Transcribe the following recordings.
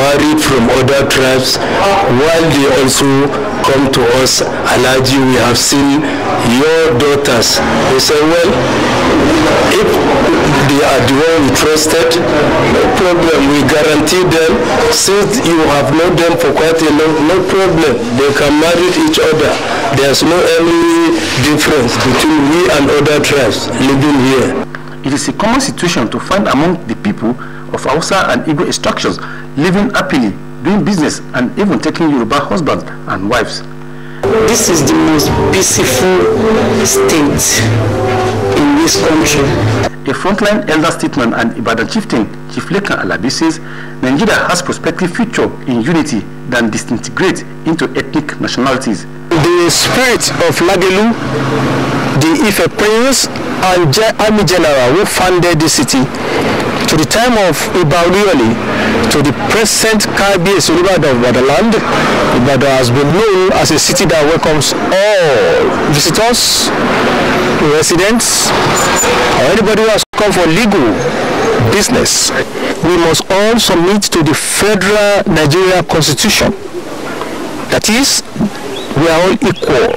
married from other tribes, while they also come to us, Alhaji, we have seen your daughters. They say, well, if they are the one we trusted, no problem, we guarantee them, since you have known them for quite a long, no problem, they can marry each other. There's no any difference between we and other tribes living here. It is a common situation to find among the people of Hausa and Igbo structures living happily, doing business, and even taking Yoruba husbands and wives. This is the most peaceful state in this country. A frontline elder statesman and Ibadan chieftain, Chief Lekan Alabi, says Nigeria has prospective future in unity than disintegrate into ethnic nationalities. The spirit of Lagelu, the Ife Prince and Army General who founded the city, to the time of Ibaurioli, to the present KBS Ibadan of Wadaland, Ibadan has been known as a city that welcomes all visitors, residents, or anybody who has come for legal business. We must all submit to the Federal Nigeria Constitution. That is, we are all equal.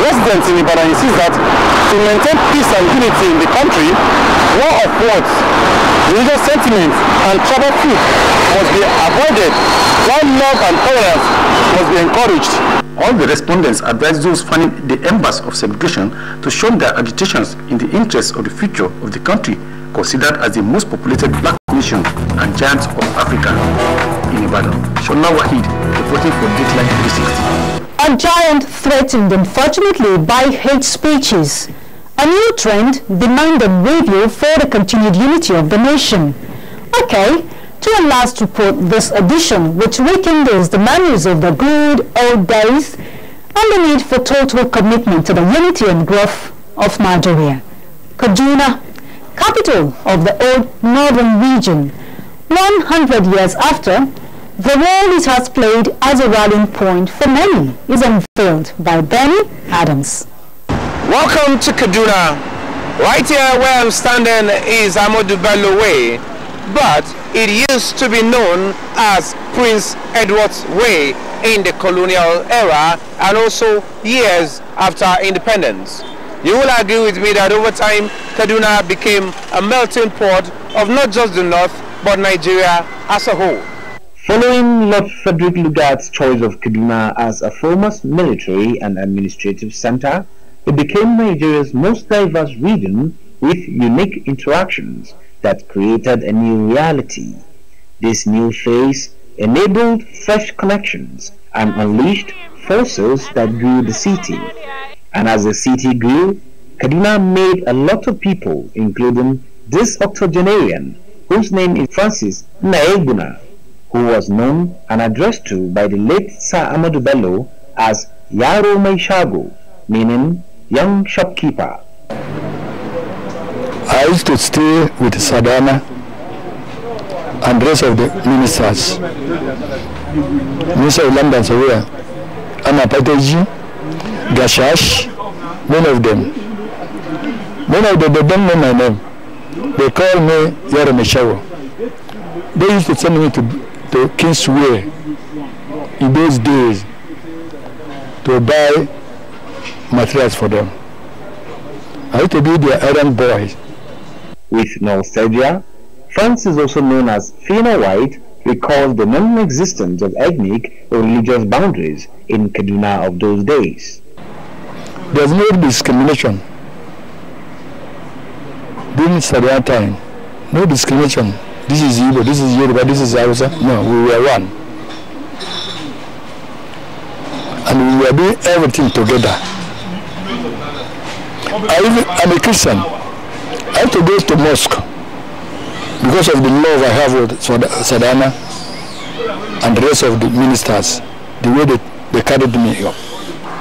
Residents in Ibadan insist that to maintain peace and unity in the country, war of words, religious sentiments, and tribal feud must be avoided, while love and tolerance must be encouraged. All the respondents advise those fanning the embers of segregation to show their agitations in the interest of the future of the country, considered as the most populated black nation and giants of Africa. In Ibadan, Shola Wahid, reporting for Dateline 360. A giant threatened, unfortunately, by hate speeches. A new trend demanded review for the continued unity of the nation. Okay, to our last report this edition, which rekindles the memories of the good old days and the need for total commitment to the unity and growth of Nigeria. Kaduna, capital of the old northern region, 100 years after, the role it has played as a rallying point for many is unveiled by Benny Adams. Welcome to Kaduna. Right here where I'm standing is Ahmadu Bello Way, but it used to be known as Prince Edward's Way in the colonial era and also years after independence. You will agree with me that over time, Kaduna became a melting pot of not just the north, but Nigeria as a whole. Following Lord Frederick Lugard's choice of Kaduna as a former military and administrative center, it became Nigeria's most diverse region with unique interactions that created a new reality. This new phase enabled fresh connections and unleashed forces that grew the city. And as the city grew, Kaduna made a lot of people, including this octogenarian, whose name is Francis Naegbuna, who was known and addressed to by the late Sir Ahmadu Bello as Yaro Maishago, meaning young shopkeeper. I used to stay with Sadana and the rest of the ministers. Minister of Land and Surveyor, Anna Pateji, Gashash, many of them. Many of them, they don't know my name. They call me Yaro Maishago. They used to send me to Kingsway in those days to buy materials for them. I used to be their errand boy. With nostalgia, France is also known as Fina White, recalls the non-existence of ethnic or religious boundaries in Kaduna of those days. There's no discrimination during Sadian time. No discrimination. This is Igbo, this is Yoruba, this is Hausa. No, we were one. And we were doing everything together. I'm a Christian. I have to go to mosque because of the love I have with Sadana and the rest of the ministers, the way they carried me up.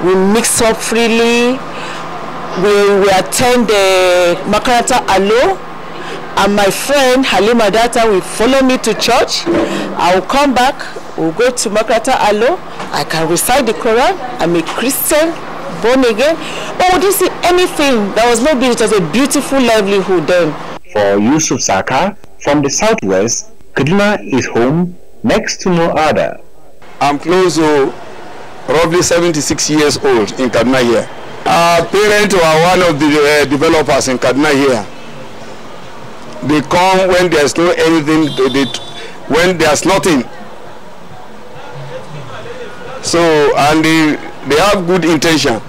We mix up freely. We attend the Makaranta Alo. And my friend Halima Data will follow me to church. I will come back, we'll go to Makrata Alo. I can recite the Quran. I'm a Christian, born again. But would you see anything? There was no beauty, it was a beautiful livelihood then. For Yusuf Saka, from the southwest, Kaduna is home next to no other. I'm close to roughly 76 years old in Kaduna here. Our parents are one of the developers in Kaduna here. They come when there's no anything, when there's nothing. So, and they have good intention,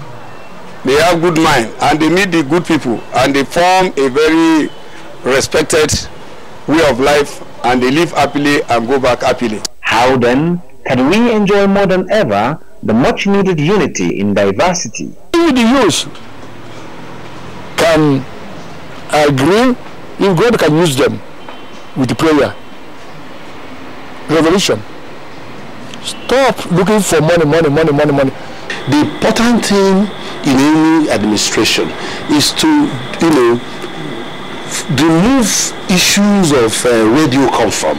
they have good mind, and they meet the good people, and they form a very respected way of life, and they live happily and go back happily. How then can we enjoy more than ever the much needed unity in diversity? If the youth can agree, if God can use them with the prayer, revelation. Stop looking for money. The important thing in any administration is to, remove issues of where do you come from.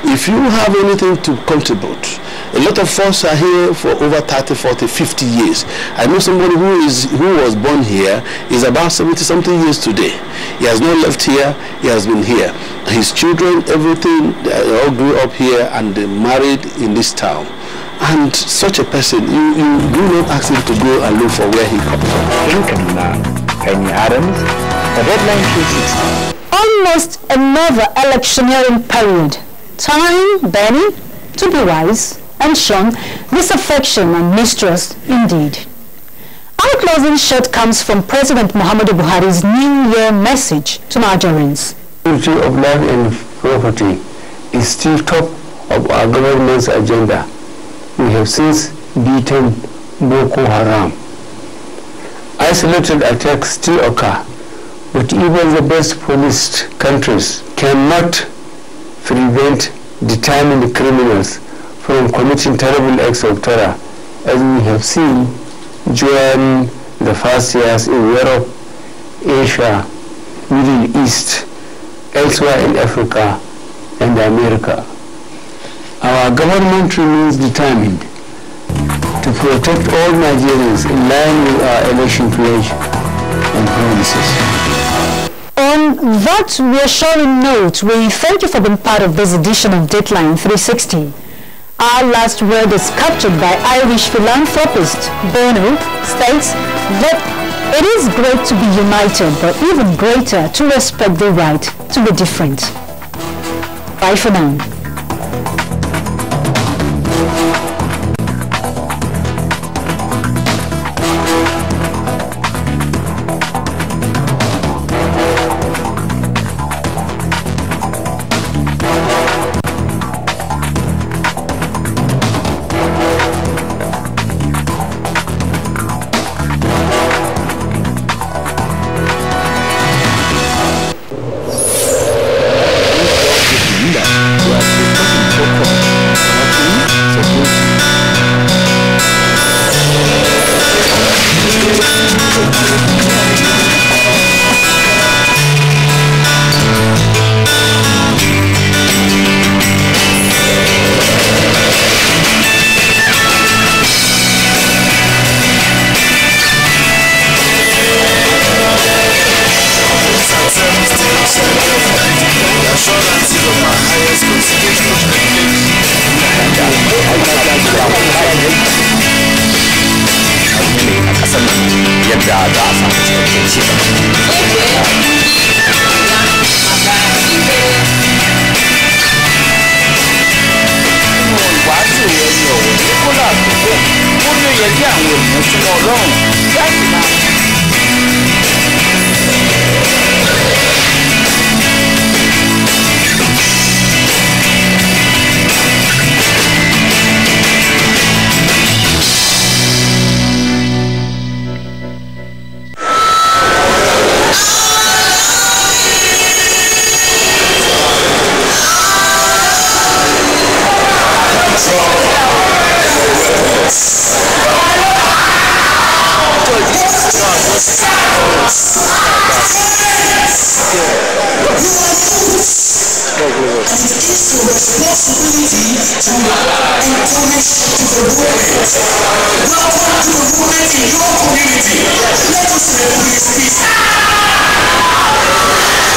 If you have anything to contribute, a lot of us are here for over 30, 40, 50 years. I know somebody who was born here is about 70-something years today. He has not left here, he has been here. His children, everything, they all grew up here and they married in this town. And such a person, you do not ask him to go and look for where he comes from. In Kaduna, Penny Adams, for Deadline 360. Almost another electioneering period. Time, Benny, to be wise and shown disaffection and mistrust indeed. Our closing shot comes from President Muhammadu Buhari's New Year message to Nigerians. Security of life and property is still top of our government's agenda. We have since beaten Boko Haram. Isolated attacks still occur, but even the best policed countries cannot prevent determined criminals from committing terrible acts of terror, as we have seen during the first years in Europe, Asia, Middle East, elsewhere in Africa and America. Our government remains determined to protect all Nigerians in line with our election pledge and promises. On that reassuring note, we thank you for being part of this edition of Deadline 360. Our last word is captured by Irish philanthropist Bono, states that it is great to be united, but even greater to respect the right to be different. Bye for now.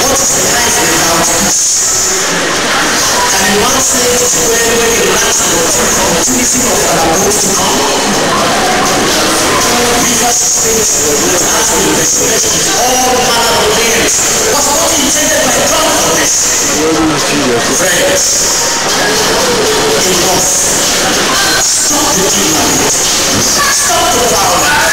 what is life without peace? And you want to say when the last opportunity of our boats to come? Rivers, states, as we express all manner of things was not intended by drunkenness. Friends, enough. Stop the kidnapping. Stop the violence.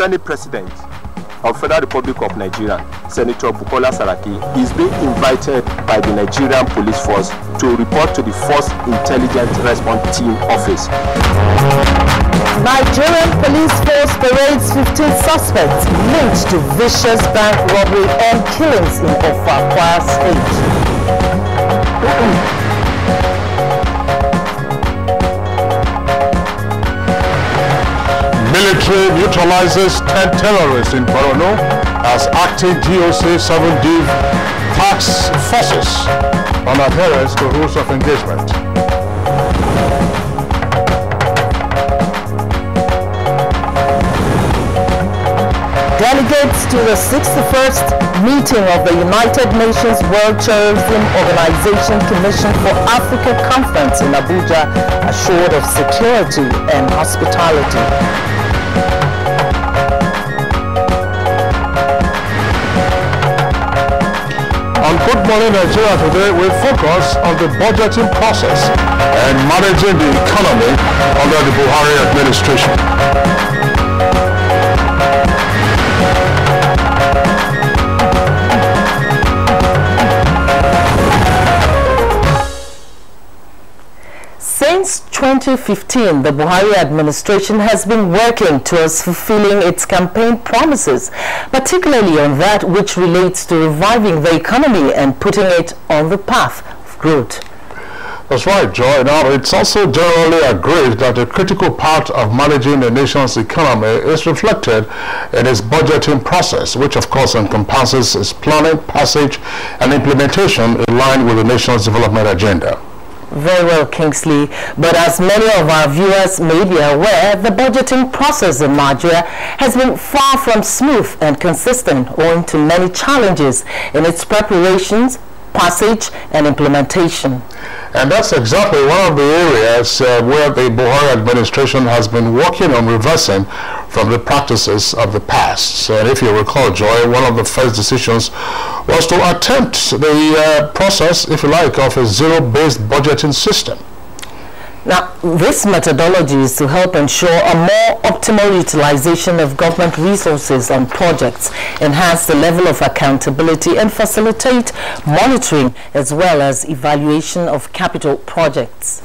Senate President of Federal Republic of Nigeria, Senator Bukola Saraki, is being invited by the Nigerian Police Force to report to the Force Intelligence Response Team Office. Nigerian Police Force parades 15 suspects linked to vicious bank robbery and killings in Ofakwa State. Military neutralizes 10 terrorists in Borno as acting GOC 7 tax forces on adherence to rules of engagement. Delegates to the 61st meeting of the United Nations World Tourism Organization Commission for Africa Conference in Abuja assured of security and hospitality. Good Morning Nigeria today will focus on the budgeting process and managing the economy under the Buhari administration. Since 2015, the Buhari administration has been working towards fulfilling its campaign promises, particularly on that which relates to reviving the economy and putting it on the path of growth. That's right, Joy. Now, it's also generally agreed that a critical part of managing the nation's economy is reflected in its budgeting process, which of course encompasses its planning, passage, and implementation in line with the nation's development agenda. Very well, Kingsley. But as many of our viewers may be aware, the budgeting process in Nigeria has been far from smooth and consistent, owing to many challenges in its preparations, passage, and implementation. And that's exactly one of the areas where the Buhari administration has been working on reversing from the practices of the past. So if you recall, Joy, one of the first decisions was to attempt the process, if you like, of a zero-based budgeting system. Now, this methodology is to help ensure a more optimal utilization of government resources on projects, enhance the level of accountability, and facilitate monitoring as well as evaluation of capital projects.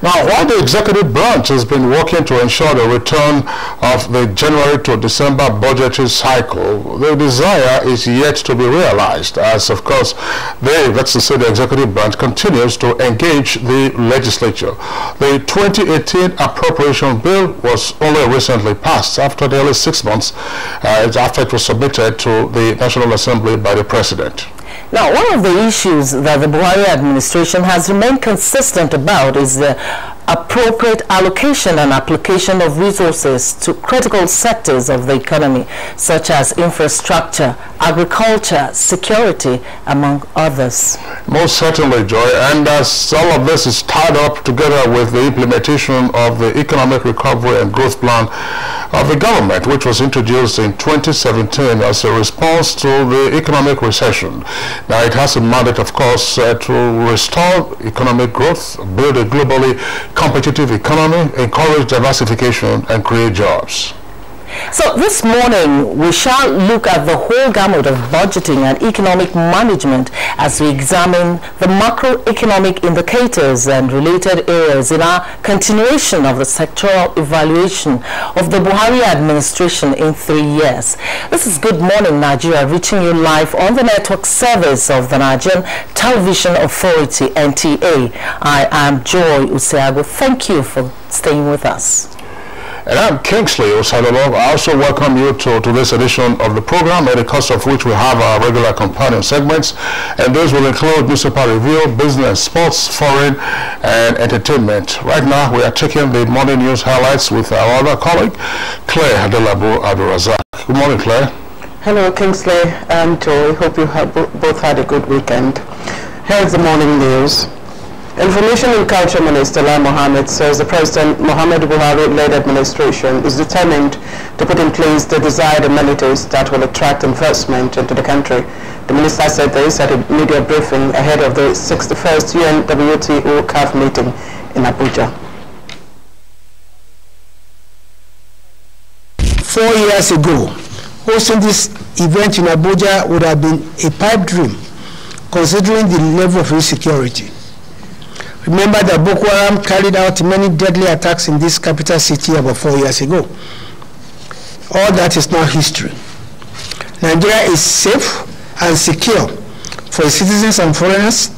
Now, while the executive branch has been working to ensure the return of the January to December budgetary cycle, the desire is yet to be realized as, of course, the executive branch continues to engage the legislature. The 2018 appropriation bill was only recently passed after nearly 6 months after it was submitted to the National Assembly by the President. Now, one of the issues that the Buhari administration has remained consistent about is the appropriate allocation and application of resources to critical sectors of the economy, such as infrastructure, agriculture, security, among others. Most certainly, Joy, and as all of this is tied up together with the implementation of the Economic Recovery and Growth Plan of the government, which was introduced in 2017 as a response to the economic recession. Now, it has a mandate, of course, to restore economic growth, build a globally competitive economy, encourage diversification, and create jobs. So this morning we shall look at the whole gamut of budgeting and economic management as we examine the macroeconomic indicators and related areas in our continuation of the sectoral evaluation of the Buhari administration in 3 years. This is Good Morning Nigeria, reaching you live on the network service of the Nigerian Television Authority, NTA. I am Joy Usiago. Thank you for staying with us. And I'm Kingsley Osalolo. I also welcome you to this edition of the program, in the course of which we have our regular companion segments, and those will include newspaper review, business, sports, foreign, and entertainment. Right now, we are taking the morning news highlights with our other colleague, Claire Adelabu Abdurazak. Good morning, Claire. Hello, Kingsley and Joy. Hope you have both had a good weekend. Here's the morning news. Information and Culture Minister Lai Mohammed says the President Muhammadu Buhari-led administration is determined to put in place the desired amenities that will attract investment into the country. The minister said this at a media briefing ahead of the 61st UN-WTO CAF meeting in Abuja. 4 years ago, hosting this event in Abuja would have been a pipe dream, considering the level of insecurity. Remember that Boko Haram carried out many deadly attacks in this capital city about 4 years ago. All that is now history. Nigeria is safe and secure for its citizens and foreigners,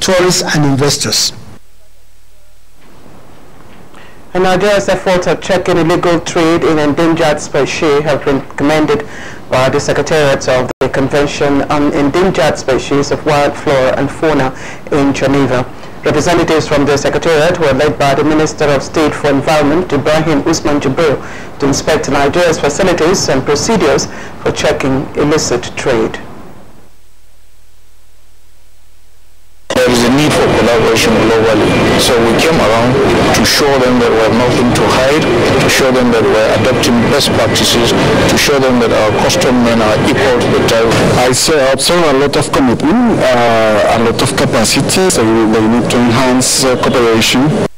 tourists and investors. And Nigeria's efforts at checking illegal trade in endangered species have been commended by the Secretariat of the Convention on Endangered Species of Wild Flora and Fauna in Geneva. Representatives from the Secretariat were led by the Minister of State for Environment, Ibrahim Usman Jibril, to inspect Nigeria's facilities and procedures for checking illicit trade. There is the need for collaboration globally. So we came around to show them that we have nothing to hide, to show them that we're adopting best practices, to show them that our custom men are equal to the tariff. I observe a lot of commitment, a lot of capacity, so they need to enhance cooperation.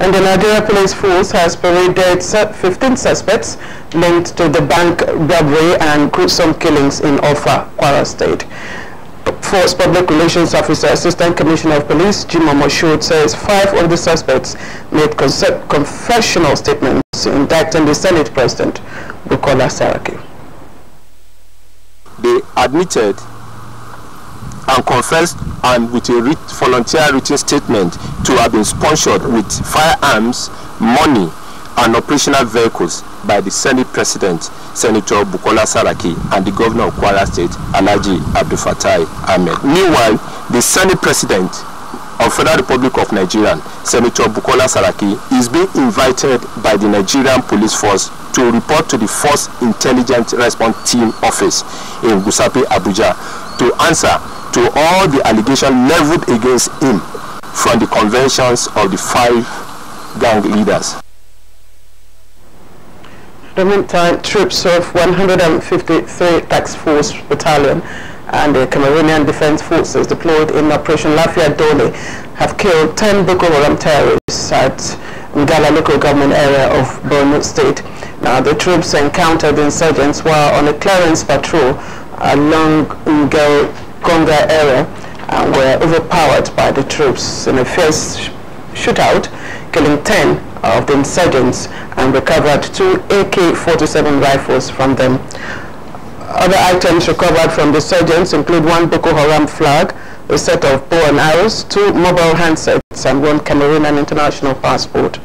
And the Nigeria Police Force has paraded 15 suspects linked to the bank robbery and gruesome killings in Offa, Kwara State. Force Public Relations Officer, Assistant Commissioner of Police, Jimo Moshood, says 5 of the suspects made confessional statements indicting the Senate President, Bukola Saraki. They admitted and confessed, and with a volunteer written statement, to have been sponsored with firearms, money, and operational vehicles by the Senate President, Senator Bukola Saraki, and the Governor of Kwara State, Alhaji Abdul Fatai Ahmed. Meanwhile, the Senate President of Federal Republic of Nigeria, Senator Bukola Saraki, is being invited by the Nigerian Police Force to report to the Force Intelligence Response Team Office in Gusape, Abuja, to answer to all the allegations leveled against him from the conventions of the 5 gang leaders. In the meantime, troops of 153 Task Force Battalion and the Cameroonian Defense Forces deployed in Operation Lafia Dole have killed 10 Boko Haram terrorists at Ngala local government area of Borno State. Now, the troops encountered the insurgents while on a clearance patrol along Konga area and were overpowered by the troops in a fierce shootout, killing 10 of the insurgents and recovered 2 AK-47 rifles from them. Other items recovered from the insurgents include 1 Boko Haram flag, a set of bow and arrows, 2 mobile handsets, and 1 Cameroonian international passport.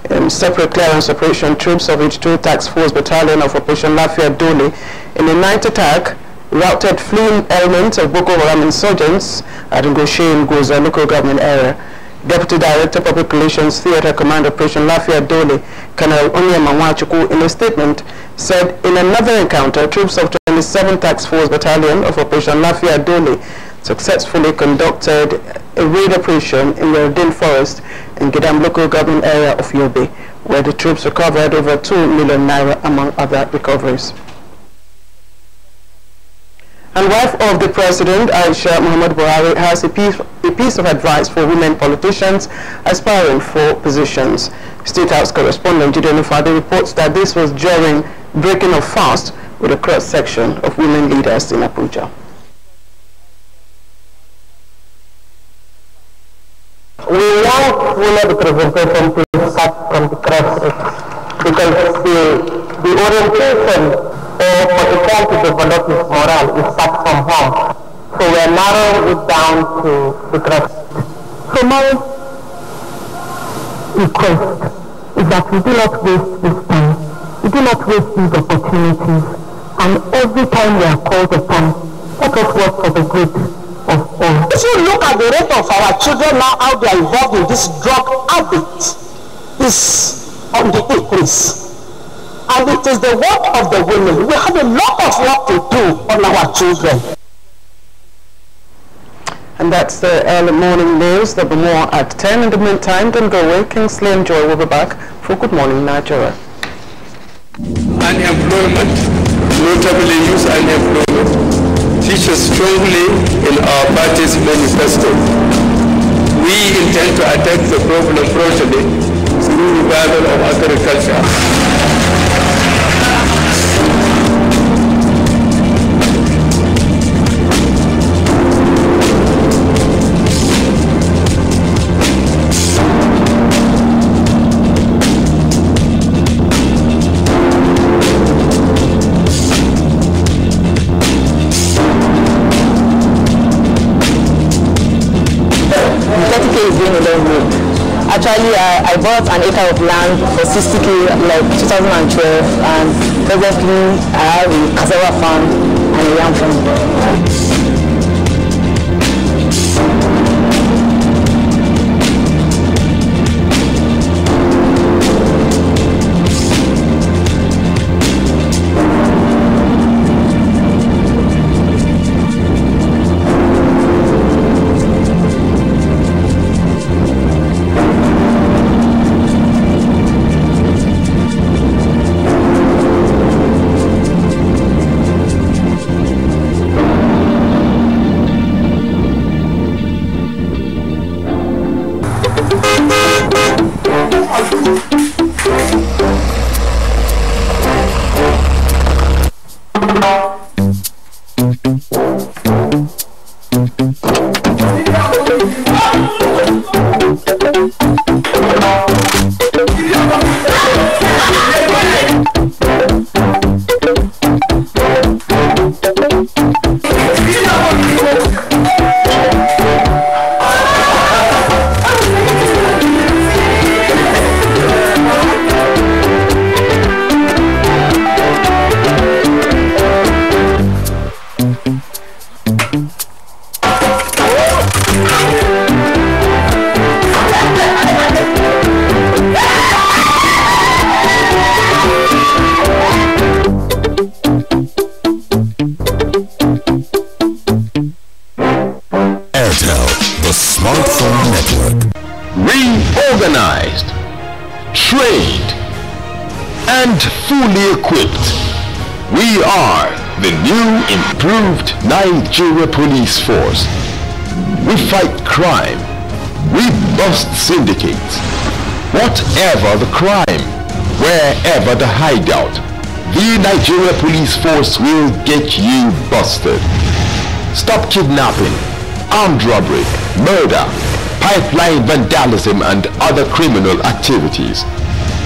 In separate clearance operation, troops of each 2 Task Force Battalion of Operation Lafia Dole in a night attack routed fleeing elements of Boko Haram insurgents at Ngoshe Goza local government area. Deputy Director Public Relations Theatre Command Operation Lafia Dole, Colonel Onyema Nwachukwu, in a statement said in another encounter, troops of 27 Task Force Battalion of Operation Lafia Dole successfully conducted a raid operation in the Rodin Forest in Gidam local government area of Yobe, where the troops recovered over 2 million naira among other recoveries. And wife of the President, Aisha Muhammad Buhari, has a piece of advice for women politicians aspiring for positions. State House correspondent Jide Nufade reports that this was during breaking of fast with a cross-section of women leaders in Abuja. We want women representation to start from the grassroots because the orientation or potential to develop his morale is start from home. So we are narrowing it down to the grassroots. So my request is that we do not waste this time, we do not waste these opportunities, and every time we are called upon, let us work for the good of all. If you look at the rate of our children now, how they are involved in this drug habit, is on the increase. And it is the work of the women. We have a lot of work to do on our children. And that's the early morning news. There'll be more at 10. In the meantime, don't go away. Kingsley and Joy will be back for Good Morning Nigeria. Unemployment, notably youth unemployment, features strongly in our party's manifesto. We intend to attack the problem broadly through revival of agriculture. Actually, I bought an acre of land for 60k like 2012, and presently I have a cassava farm and a yam farm. Reorganized, trained, and fully equipped, we are the new improved Nigeria Police Force. We fight crime, we bust syndicates. Whatever the crime, wherever the hideout, the Nigeria Police Force will get you busted. Stop kidnapping, armed robbery, murder, pipeline vandalism and other criminal activities.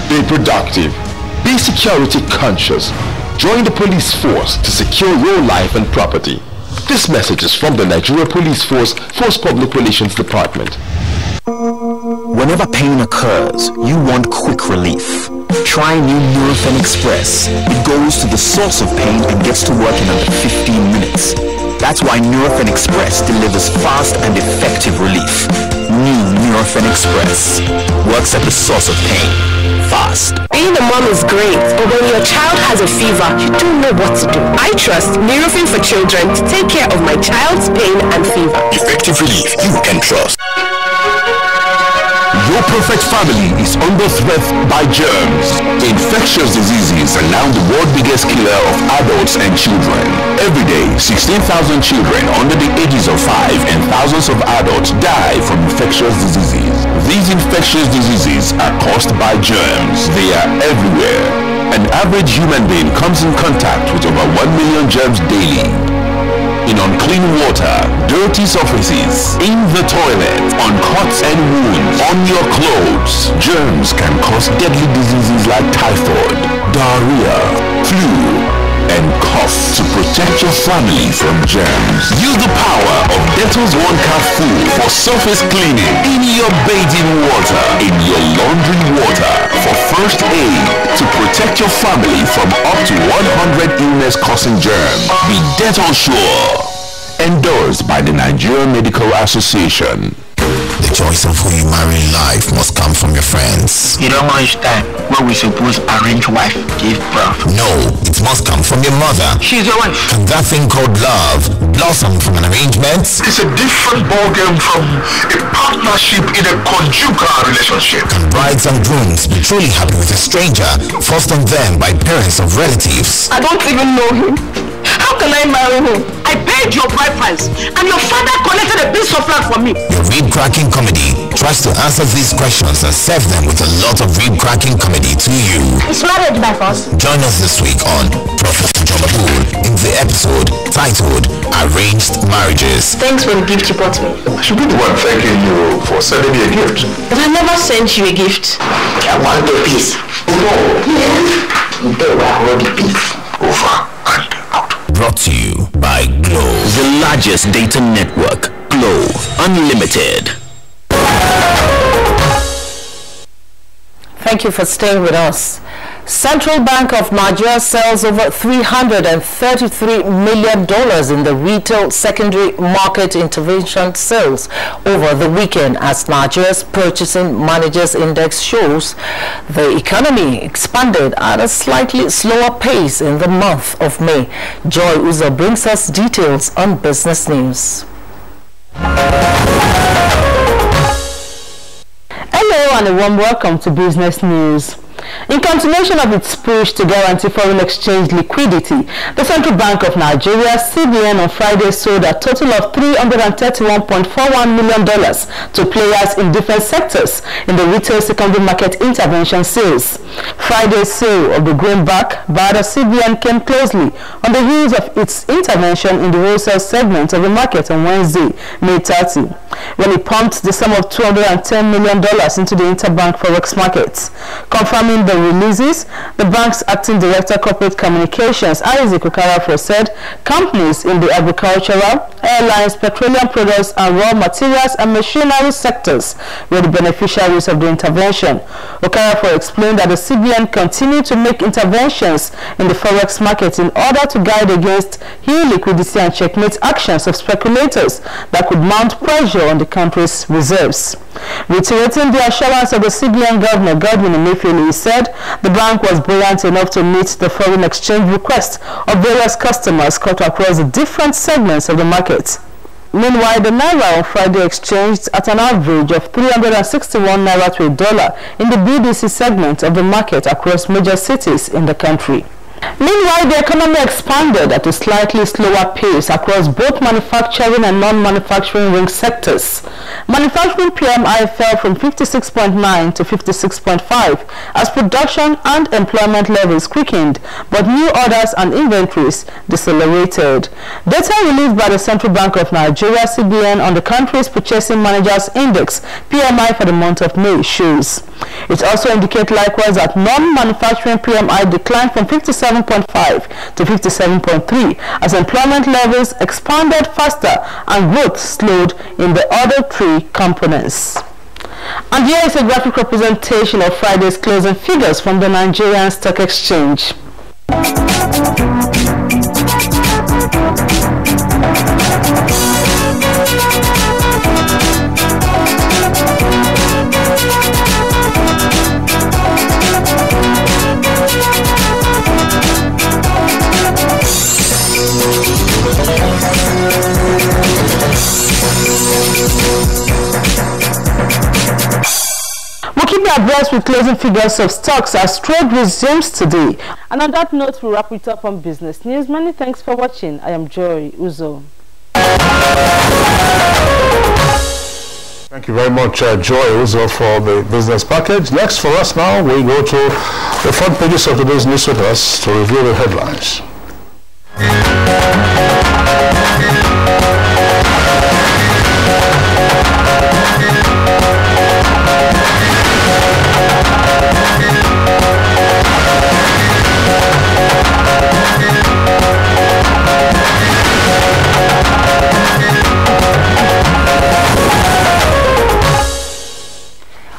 Be productive. Be security conscious. Join the police force to secure your life and property. This message is from the Nigeria Police Force Public Relations Department. Whenever pain occurs, you want quick relief. Try new Nurofen Express. It goes to the source of pain and gets to work in under 15 minutes. That's why Nurofen Express delivers fast and effective relief. New Nurofen Express works at the source of pain. Fast. Being a mom is great, but when your child has a fever, you don't know what to do. I trust Nurofen for Children to take care of my child's pain and fever. Effective relief you can trust. Your perfect family is under threat by germs. Infectious diseases are now the world's biggest killer of adults and children. Every day, 16,000 children under the ages of 5 and thousands of adults die from infectious diseases. These infectious diseases are caused by germs. They are everywhere. An average human being comes in contact with over 1 million germs daily. In unclean water, dirty surfaces, in the toilet, on cuts and wounds, on your clothes. Germs can cause deadly diseases like typhoid, diarrhea, flu, and cough. To protect your family from germs, use the power of Dettol's 1-cup full for surface cleaning, in your bathing water, in your laundry water, for first aid, to protect your family from up to 100 illness-causing germs. Be Dettol Sure. Endorsed by the Nigerian Medical Association. The choice of who you marry in life must come from your friends. You don't want to time where we suppose arrange wife give birth. No, it must come from your mother. She's your wife. Can that thing called love blossom from an arrangement? It's a different ballgame from a partnership in a conjugal relationship. Can brides and grooms be truly happy with a stranger forced on them by parents of relatives? I don't even know him. How can I marry him? I paid your bride price and your father collected a piece of land for me. Your rib-cracking comedy tries to answer these questions and serve them with a lot of rib-cracking comedy to you. Is marriage by force? Join us this week on Professor Jobabul in the episode titled Arranged Marriages. Thanks for the gift you bought me. I should be the one thanking you for sending me a gift. But I never sent you a gift. I want a piece. No. You better hold the piece. Over. Brought to you by Glow, the largest data network. Glow Unlimited. Thank you for staying with us. Central Bank of Nigeria sells over $333 million in the retail secondary market intervention sales over the weekend, as Nigeria's Purchasing Managers Index shows the economy expanded at a slightly slower pace in the month of May. Joy Uzo brings us details on business news. Hello and a warm welcome to Business News. In continuation of its push to guarantee foreign exchange liquidity, the Central Bank of Nigeria, CBN, on Friday sold a total of $331.41 million to players in different sectors in the retail secondary market intervention sales. Friday's sale of the greenback by the CBN came closely on the heels of its intervention in the wholesale segment of the market on Wednesday, May 30, when it pumped the sum of $210 million into the interbank forex markets. Confirming the releases, the bank's acting director corporate communications, Isaac Okarafo, said companies in the agricultural, airlines, petroleum products and raw materials and machinery sectors were the beneficiaries of the intervention. Okarafo explained that the CBN continued to make interventions in the forex market in order to guide against illiquidity and checkmate actions of speculators that could mount pressure on the country's reserves. Reiterating the assurance of the CBN Governor Godwin Emefiele, he said the bank was buoyant enough to meet the foreign exchange requests of various customers cut across the different segments of the market. Meanwhile, the Naira on Friday exchanged at an average of 361 Naira to a dollar in the BDC segment of the market across major cities in the country. Meanwhile, the economy expanded at a slightly slower pace across both manufacturing and non-manufacturing ring sectors. Manufacturing PMI fell from 56.9 to 56.5 as production and employment levels quickened, but new orders and inventories decelerated. Data released by the Central Bank of Nigeria, CBN, on the country's Purchasing Managers Index, PMI, for the month of May shows. It also indicates likewise that non-manufacturing PMI declined from 57.5 to 57.3 as employment levels expanded faster and growth slowed in the other three components. And here is a graphic representation of Friday's closing figures from the Nigerian Stock Exchange. We'll keep you abreast with closing figures of stocks as trade resumes today. And on that note, we'll wrap it up on business news. Many thanks for watching. I am Joy Uzo. Thank you very much, Joy Uzo, for the business package. Next for us now, we go to the front pages of today's newspapers to review the headlines.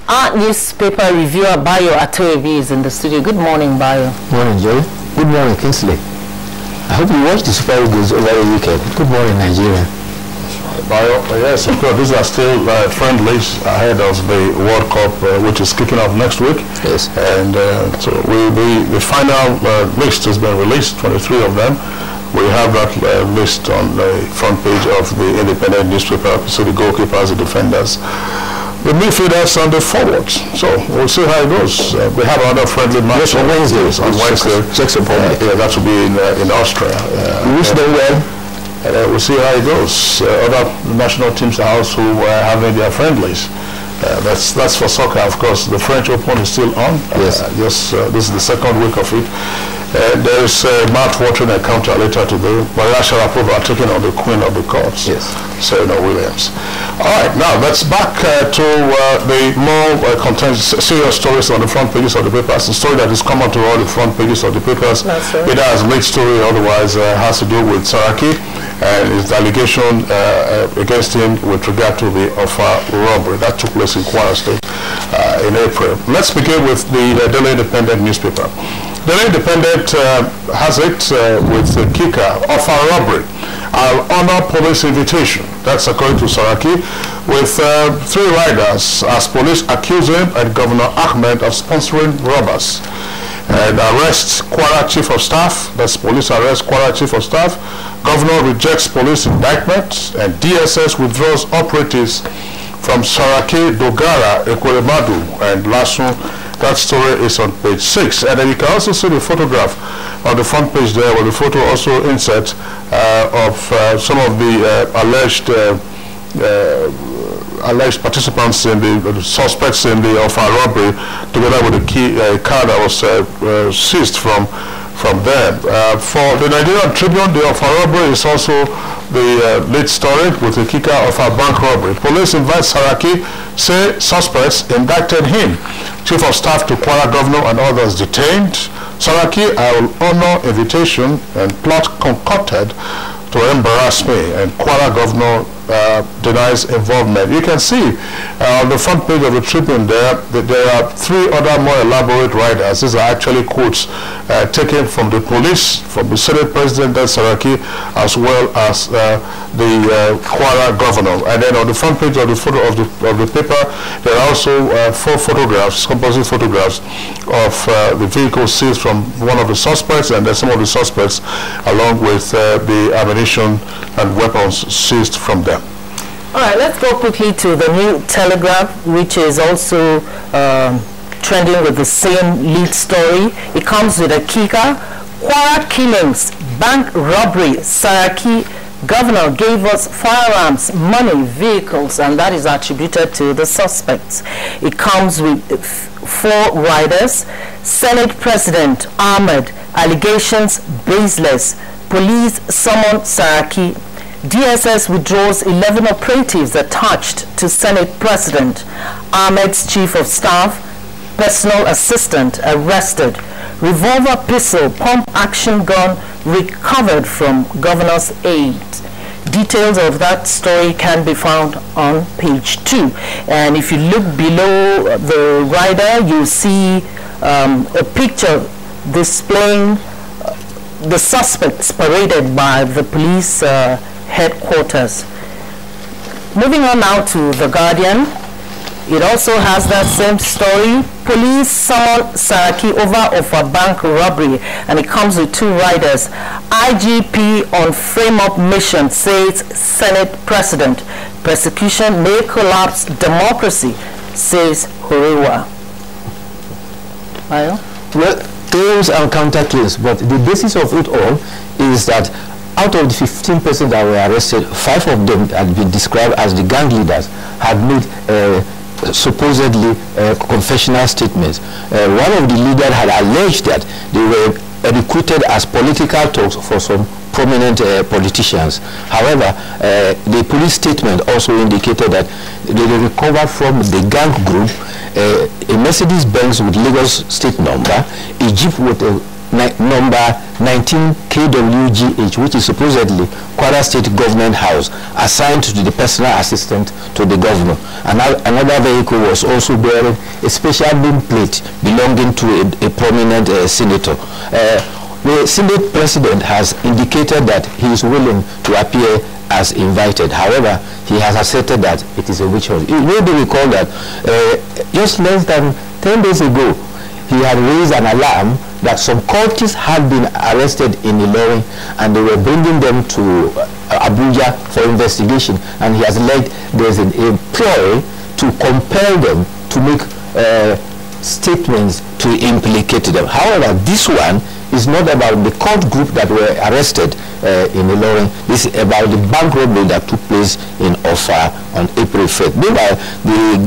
Our newspaper reviewer Bayo Atoebi is in the studio. Good morning, Bayo. Morning, Joy. Good morning, Kingsley. I hope you watched the Super Eagles over the weekend. Good morning, Nigeria. Bayo, yes, of course, these are still friendlies ahead of the World Cup, which is kicking off next week. Yes. And so the final list has been released, 23 of them. We have that list on the front page of the Independent newspaper. So the goalkeepers, the defenders, the midfielders, and the forwards. So we'll see how it goes. We have another friendly match on Wednesday. Yeah, that will be in Austria. We wish them well. We'll see how it goes. Other national teams are also having their friendlies. That's for soccer, of course. The French Open is still on. Yes. This is the second week of it. There is a mouth-watering encounter later today. Maria Sharapova taking on the Queen of the Courts, Serena Williams. All right, now let's back to the more serious stories on the front pages of the papers. The story that is common to all the front pages of the papers, either as lead story, otherwise has to do with Saraki and his allegation against him with regard to the offer robbery that took place in Kwara State in April. Let's begin with the Daily Independent newspaper. The Independent has it with the kicker, offer robbery. I'll honor police invitation. That's according to Saraki, with 3 riders as police accuse him and Governor Ahmed of sponsoring robbers. And arrest Kwara Chief of Staff. That's police arrest Kwara Chief of Staff. Governor rejects police indictment and DSS withdraws operatives from Saraki, Dogara, Ekweremadu, and Lasso That story is on page 6. And then you can also see the photograph on the front page there, with the photo also inset of some of the alleged participants in the suspects in the robbery, together with the car that was seized from there. For the Nigerian Tribune, the robbery is also the lead story, with the kicker of a bank robbery. Police invite Saraki, say suspects indicted him. Chief of Staff to Kwara Governor and others detained. Saraki, I will honor invitation and plot concocted to embarrass me, and Kwara Governor denies involvement. You can see on the front page of the Tribune there that there are 3 other more elaborate riders. These are actually quotes taken from the police, from the Senate President Saraki, as well as the Kwara Governor. And then on the front page of the photo of the paper, there are also 4 photographs, composite photographs of the vehicle seized from one of the suspects, and then some of the suspects, along with the ammunition and weapons seized from them. All right, let's go quickly to the New Telegraph, which is also trending with the same lead story. It comes with a kicker: Kwara killings, bank robbery, Saraki Governor gave us firearms, money, vehicles, and that is attributed to the suspects. It comes with 4 riders: Senate President Ahmed, allegations baseless, police summon Saraki, DSS withdraws 11 operatives attached to Senate President, Ahmed's Chief of Staff, personal assistant arrested, revolver pistol, pump action gun recovered from governor's aide. Details of that story can be found on page 2. And if you look below the rider, you see a picture displaying the suspects paraded by the police headquarters. Moving on now to The Guardian. It also has that same story. Police summon Saraki over of a bank robbery, and it comes with 2 riders. IGP on frame-up mission, says Senate President. Persecution may collapse democracy, says Horewa. Well, claims and counter-claims, but the basis of it all is that out of the 15% that were arrested, 5 of them had been described as the gang leaders, had made supposedly confessional statements. One of the leaders had alleged that they were recruited as political talks for some prominent politicians. However, the police statement also indicated that they recovered from the gang group a Mercedes-Benz with Lagos state number, a Jeep with a number 19 KWGH, which is supposedly Kwara State Government House, assigned to the personal assistant to the governor. Another vehicle was also bearing a special name plate belonging to a prominent senator. The Senate President has indicated that he is willing to appear as invited. However, he has asserted that it is a witch hunt. You may recall that just less than 10 days ago, he had raised an alarm that some cultists had been arrested in Ilorin and they were bringing them to Abuja for investigation, and he has alleged there's a ploy to compel them to make statements to implicate them. However, this one is not about the cult group that were arrested in Ilorin. This is about the bank robbery that took place in Offa on April 5th. Meanwhile, the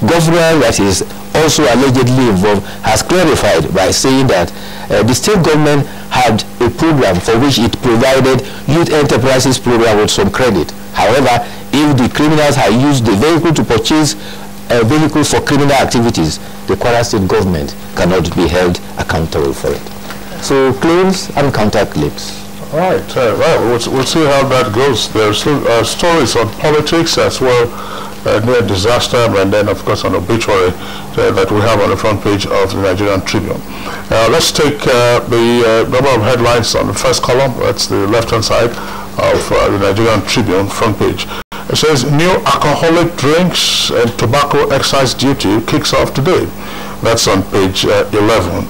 governor that is also allegedly involved has clarified by saying that the state government had a program for which it provided youth enterprises program with some credit. However, if the criminals had used the vehicle to purchase vehicles for criminal activities, the Kwara State government cannot be held accountable for it. So claims and counter-claims. All right, we'll see how that goes. There's still stories on politics as well, near disaster, and then of course an obituary that we have on the front page of the Nigerian Tribune. Let's take the number of headlines on the first column. That's the left-hand side of the Nigerian Tribune front page. It says, new alcoholic drinks and tobacco excise duty kicks off today. That's on page 11.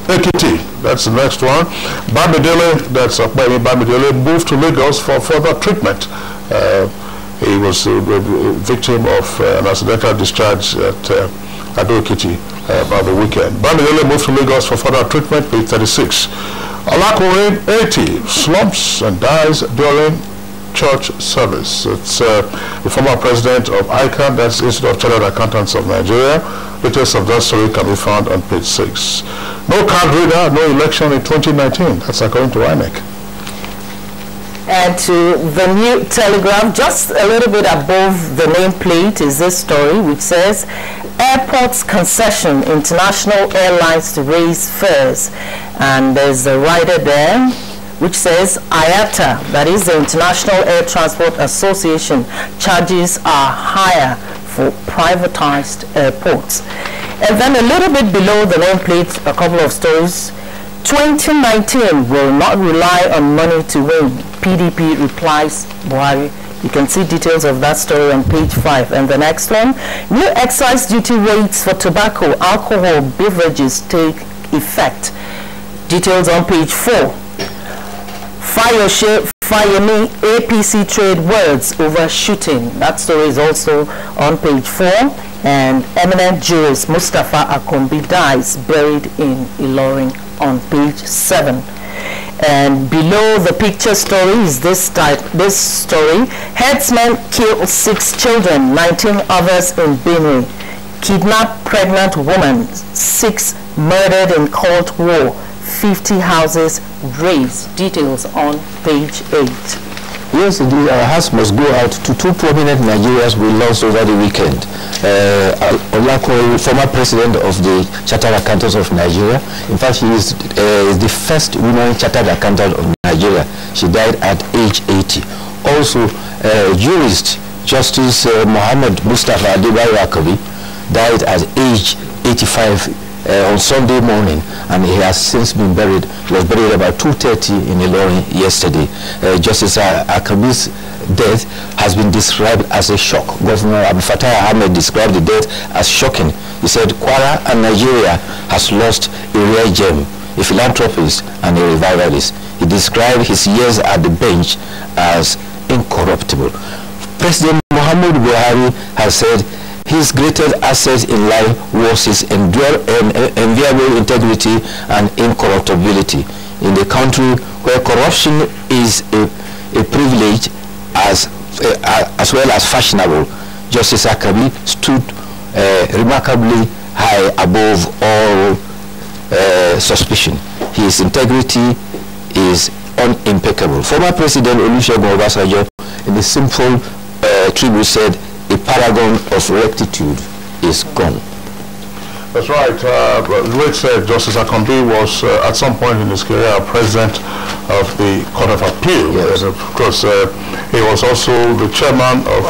Ekiti, that's the next one. Bamidele, that's Bamidele, moved to Lagos for further treatment. He was a victim of an accidental discharge at Ado Ekiti about the weekend. Bamidele moved to Lagos for further treatment, page 36. Alakorin, 80, slumps and dies during church service. It's the former president of ICANN, that's Institute of Chartered Accountants of Nigeria. Details of that story can be found on page 6. No card reader, no election in 2019. That's according to INEC. And to the New Telegraph, just a little bit above the nameplate is this story which says, Airports concession international airlines to raise fares. And there's a rider there which says IATA, that is the International Air Transport Association, charges are higher for privatized airports. And then a little bit below the nameplate, a couple of stories. 2019 will not rely on money to win. PDP replies Buhari. You can see details of that story on page 5. And the next one, new excise duty rates for tobacco, alcohol, beverages take effect. Details on page 4. Fire me, APC trade words over shooting. That story is also on page 4. And eminent jurist Mustafa Akombi dies buried in Ilorin on page 7. And below the picture story is this story. Headsman killed 6 children, 19 others in Benue. Kidnapped pregnant woman, 6 murdered in Cold War. 50 houses razed. Details on page 8. Yes, indeed, our hearts must go out to 2 prominent Nigerians we lost over the weekend. Olako, former president of the Chartered Accountants of Nigeria. In fact, she is the first woman Chartered Accountant of Nigeria. She died at age 80. Also, jurist Justice Muhammad Mustafa Adebayo died at age 85 on Sunday morning, and he has since been buried. He was buried about 2:30 in Ilorin yesterday. Justice Akabi's death has been described as a shock. Governor Abdul Fattah Ahmed described the death as shocking. He said Kwara and Nigeria has lost a rare gem, a philanthropist and a revivalist. He described his years at the bench as incorruptible. President Muhammadu Buhari has said his greatest asset in life was his enviable integrity and incorruptibility. In a country where corruption is a privilege as well as fashionable, Justice Akabi stood remarkably high above all suspicion. His integrity is unimpeccable. Former President Olusegun Obasanjo, in the simple tribute, said, "A paragon of rectitude is gone." That's right. Late Justice Akombi was at some point in his career president of the Court of Appeal. Yes. And of course, he was also the chairman of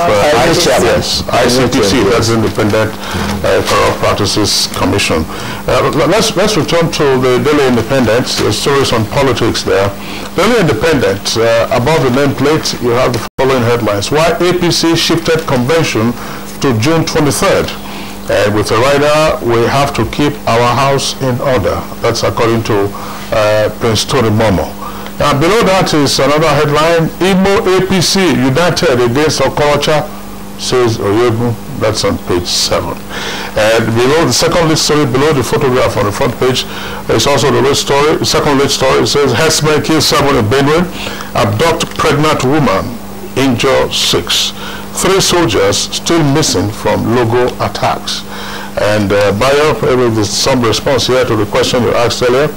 ICPC, that's Independent Corrupt Practices Commission. Let's return to the Daily Independent. Stories on politics there. Daily Independent, above the nameplate, you have the following headlines: Why APC shifted convention to June 23rd? With the rider, we have to keep our house in order. That's according to Prince Tony Momo. Now, below that is another headline: Igbo APC united against Okorocha, says Oyebu. That's on page 7. And below the second lead story, below the photograph on the front page, is also the lead story. The second lead story, it says, Herdsmen kill 7 in Benue, abduct pregnant woman, injure 6. 3 soldiers still missing from Logo attacks. And Bayo, with some response here to the question you asked earlier.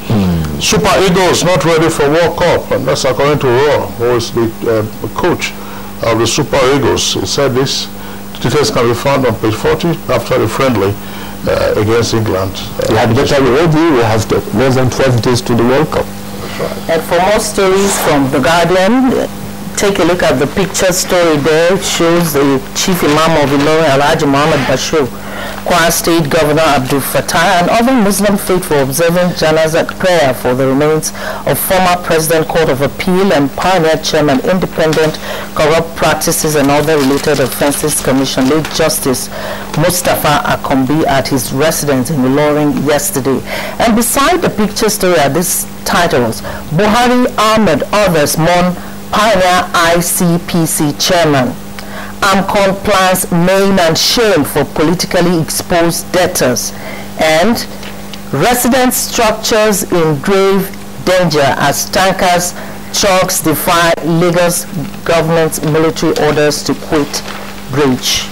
Super Eagles not ready for World Cup, and that's according to Raw, who is the coach of the Super Eagles. He said this. Details can be found on page 40 after the friendly against England. We had better be ready. We have less than 12 days to the World Cup. Right. And for more stories from The Guardian, take a look at the picture story there. It shows the Chief Imam of Ilorin, Alhaji Muhammad Bashir, Kwara State Governor Abdul Fattah, and other Muslim faithful observing Janazah prayer for the remains of former President Court of Appeal and Pioneer Chairman Independent Corrupt Practices and Other Related Offences Commission, late Justice Mustafa Akombi, at his residence in Ilorin yesterday. And beside the picture story are these titles: Buhari, Ahmed, others mourn Pioneer ICPC Chairman. AMCON plans maim and shame for politically exposed debtors. And resident structures in grave danger as tankers trucks defy Lagos government's military orders to quit bridge.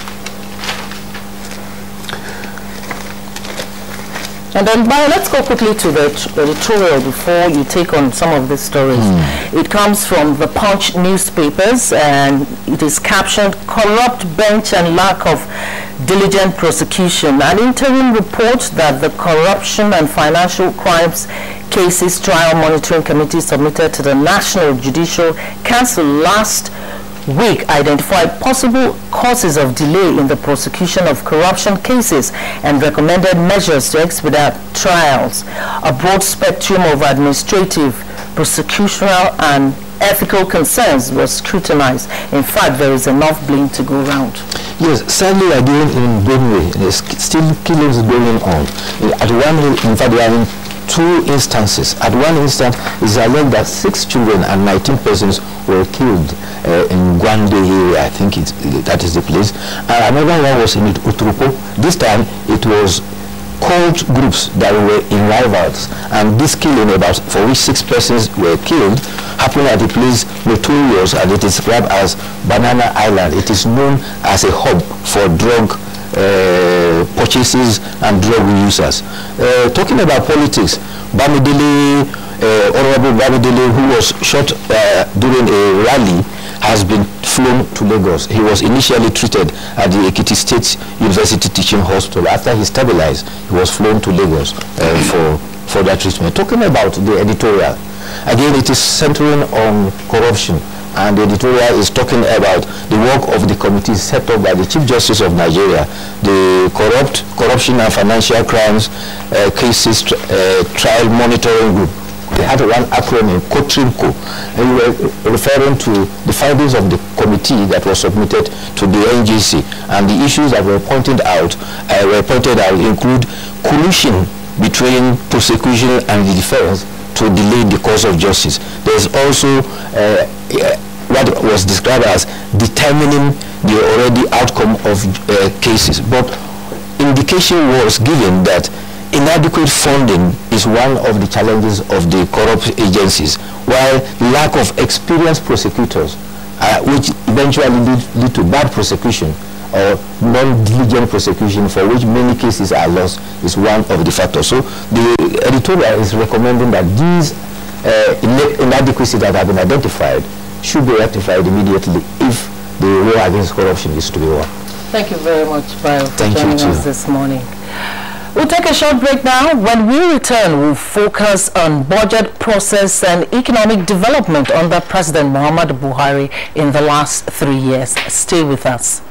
And then, let's go quickly to the editorial before you take on some of these stories. It comes from the Punch newspapers, and it is captioned, "Corrupt Bench and Lack of Diligent Prosecution." An interim report that the Corruption and Financial Crimes Cases Trial Monitoring Committee submitted to the National Judicial Council last week identified possible causes of delay in the prosecution of corruption cases and recommended measures to expedite trials. A broad spectrum of administrative, prosecutorial and ethical concerns was scrutinized. In fact, there is enough blame to go around. Yes, sadly again in Benue, there's still killings going on. At one, in fact, there are two instances. At one instance, it's alleged that 6 children and 19 persons were killed in Gwande area. I think that is the place. Another one was in Utrupo. This time, it was cult groups that were in rivals, and this killing, for which 6 persons were killed, happened at the place notorious, and it is described as Banana Island. It is known as a hub for drug purchases and drug users. Talking about politics, Bamidele, Honorable Bamidele, who was shot during a rally, has been flown to Lagos. He was initially treated at the Ekiti State University Teaching Hospital. After he stabilized, he was flown to Lagos for that treatment. Talking about the editorial, again, it is centering on corruption. And the editorial is talking about the work of the committee set up by the Chief Justice of Nigeria, the Corruption and Financial Crimes Cases Trial Monitoring Group. They had one acronym, COTRIMCO, and we were referring to the findings of the committee that was submitted to the NGC. And the issues that were pointed out include collusion between prosecution and the defense to delay the course of justice. There's also what was described as determining the already outcome of cases. But indication was given that inadequate funding is one of the challenges of the corrupt agencies, while lack of experienced prosecutors, which eventually lead to bad prosecution or non-diligent prosecution, for which many cases are lost, is one of the factors. So the editorial is recommending that these inadequacies that have been identified should be rectified immediately if the war against corruption is to be won. Thank you very much, Bayo, for joining us this morning. We'll take a short break now. When we return, we'll focus on budget process and economic development under President Muhammadu Buhari in the last 3 years. Stay with us.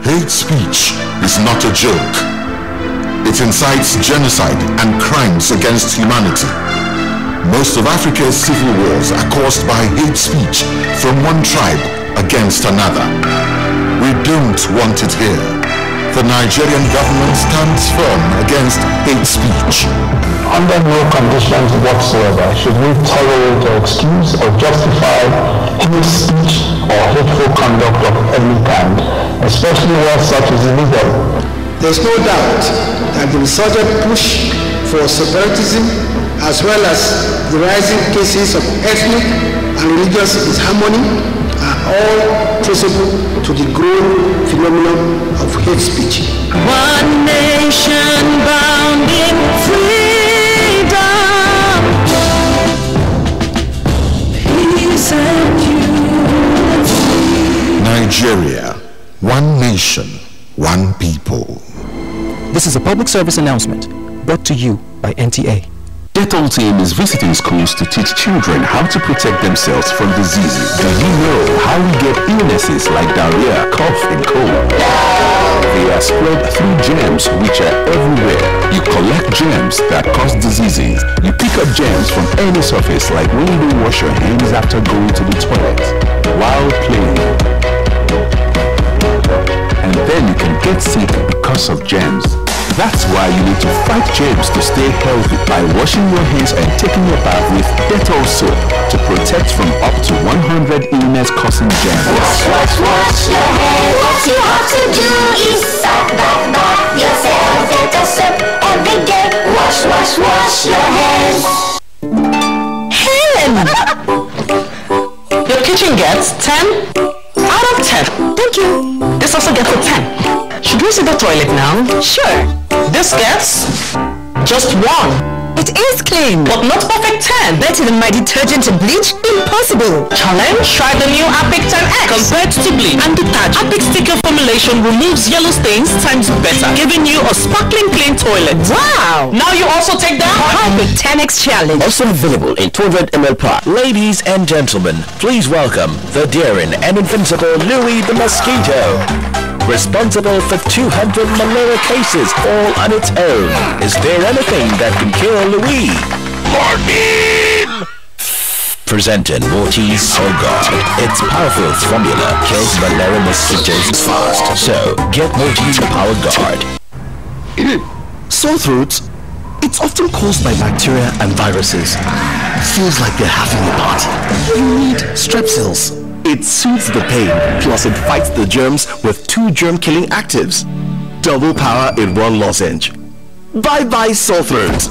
Hate speech is not a joke. It incites genocide and crimes against humanity. Most of Africa's civil wars are caused by hate speech from one tribe against another. We don't want it here. The Nigerian government stands firm against hate speech. Under no conditions whatsoever should we tolerate or excuse or justify hate speech or hateful conduct of any kind, especially where such is illegal. There is no doubt that the resurgent push for separatism, as well as the rising cases of ethnic and religious disharmony, are all traceable to the growing phenomenon of hate speech. One nation bound in freedom, peace and unity. Nigeria, one nation, one people. This is a public service announcement brought to you by NTA. Dettol team is visiting schools to teach children how to protect themselves from diseases. Do you know how we get illnesses like diarrhea, cough, and cold? They are spread through germs which are everywhere. You collect germs that cause diseases. You pick up germs from any surface, like when you don't wash your hands after going to the toilet, while playing. And then you can get sick because of germs. That's why you need to fight germs to stay healthy by washing your hands and taking your bath with Dettol soap to protect from up to 100 illness-causing germs. Wash your hands. What you have to do is bath yourself. Dettol soap every Your kitchen gets 10 out of 10. Thank you. This also gets a 10. Should we see the toilet now? Sure. This gets just 1. It is clean, but not perfect 10. Better than my detergent and bleach? Impossible. Challenge? Try the new Apic 10X. Compared to bleach and detergent, Apic's thicker formulation removes yellow stains times better, giving you a sparkling clean toilet. Wow! Now you also take that Apic 10X challenge. Also available in 200 ml pack. Ladies and gentlemen, please welcome the daring and invincible Louis the Mosquito. Responsible for 200 malaria cases all on its own. Is there anything that can kill Louis? Morphine! Presenting Mortis for God. Its powerful formula kills malaria mosquitoes fast. So, get Mortis the Power Guard. Sore throats, it's often caused by bacteria and viruses. Feels like you're having a party. You need Strepsils. It soothes the pain, plus it fights the germs with 2 germ-killing actives. Double power in 1 lozenge. Bye-bye sore throat.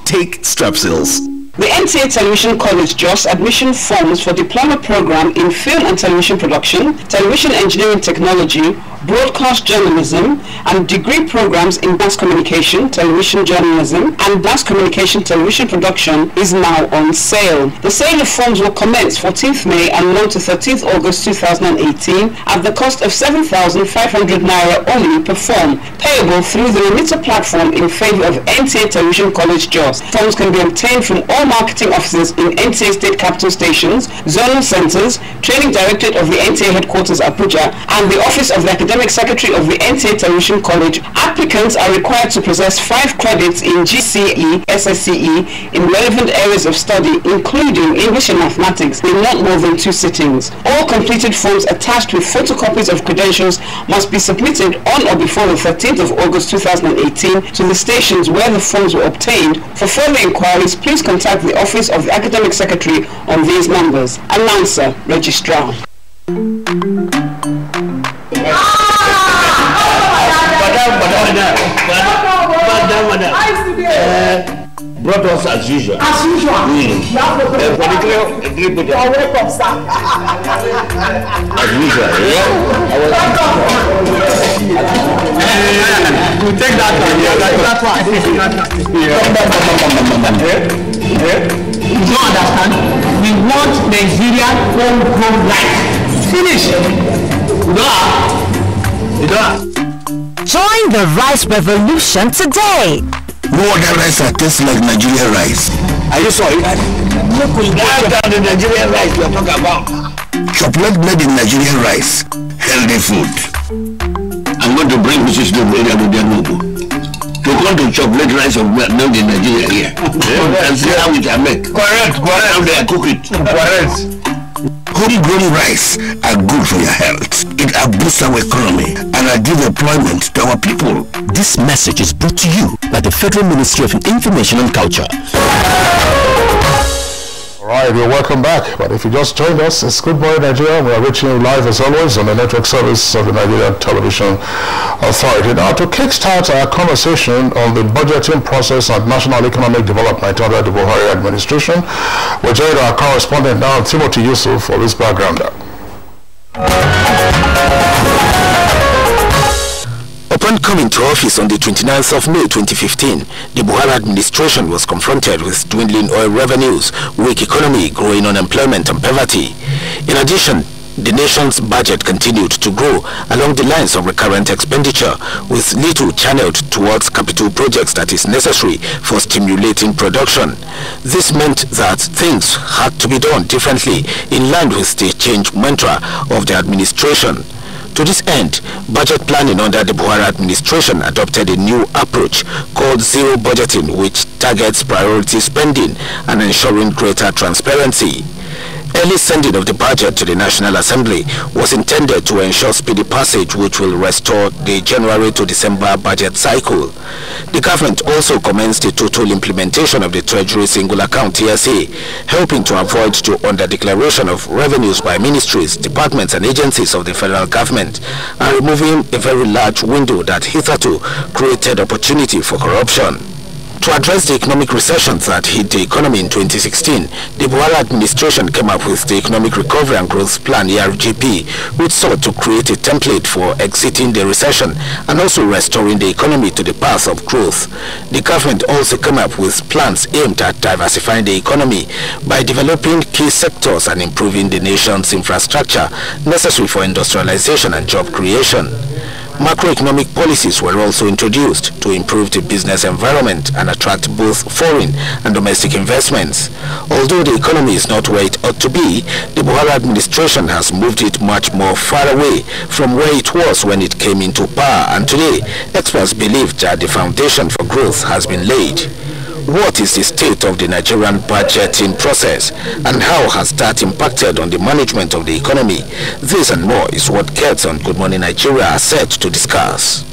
Take Strepsils. The NTA Television College Jos admission forms for diploma program in film and television production, television engineering technology, broadcast journalism, and degree programs in mass communication, television journalism, and mass communication television production is now on sale. The sale of forms will commence 14th May and run to 13th August 2018 at the cost of 7,500 Naira only per form, payable through the remitter platform in favor of NTA Television College Jos. Forms can be obtained from all marketing offices in NTA State Capital Stations, zonal centers, training directorate of the NTA headquarters Abuja, and the office of the Academic Secretary of the NTA Television College. Applicants are required to possess 5 credits in GCE, SSCE in relevant areas of study, including English and mathematics, in not more than 2 sittings. All completed forms attached with photocopies of credentials must be submitted on or before the 13th of August 2018 to the stations where the forms were obtained. For further inquiries, please contact the office of the Academic Secretary on these numbers. Announcer, Registrar. Brought us as usual. As usual. You're welcome, sir. As usual. We take that one. You don't understand? We want Nigeria homegrown life. Finish. You don't. Join the rice revolution today. No other rice that tastes like Nigerian rice. Are you sorry? That's the Nigerian rice you're talking about. Chocolate made in Nigerian rice. Healthy food. I'm going to bring Mrs. Nobuena to their Nobu to come to chocolate rice of made in Nigeria here. And see how we can make. Correct. How they cook it. Correct. Homegrown rice are good for your health. It boosts our economy and gives employment to our people. This message is brought to you by the Federal Ministry of Information and Culture. Alright, we're welcome back. But if you just joined us, it's Good Morning Nigeria. We are reaching you live as always on the network service of the Nigerian Television Authority. Now, to kickstart our conversation on the budgeting process and national economic development under the Buhari administration, we joined our correspondent now, Timothy Yusuf, for this background. Upon coming to office on the 29th of May 2015, the Buhari administration was confronted with dwindling oil revenues, weak economy, growing unemployment and poverty. In addition, the nation's budget continued to grow along the lines of recurrent expenditure, with little channeled towards capital projects that is necessary for stimulating production. This meant that things had to be done differently in line with the change mantra of the administration. To this end, budget planning under the Buhari administration adopted a new approach called zero budgeting, which targets priority spending and ensuring greater transparency. Early sending of the budget to the National Assembly was intended to ensure speedy passage, which will restore the January to December budget cycle. The government also commenced the total implementation of the Treasury Single Account TSA, helping to avoid the under-declaration of revenues by ministries, departments and agencies of the federal government, and removing a very large window that hitherto created opportunity for corruption. To address the economic recession that hit the economy in 2016, the Buhari administration came up with the Economic Recovery and Growth Plan, ERGP, which sought to create a template for exiting the recession and also restoring the economy to the path of growth. The government also came up with plans aimed at diversifying the economy by developing key sectors and improving the nation's infrastructure necessary for industrialization and job creation. Macroeconomic policies were also introduced to improve the business environment and attract both foreign and domestic investments. Although the economy is not where it ought to be, the Buhari administration has moved it much more far away from where it was when it came into power, and today experts believe that the foundation for growth has been laid. What is the state of the Nigerian budgeting process, and how has that impacted on the management of the economy? This and more is what Kids on Good Morning Nigeria are set to discuss.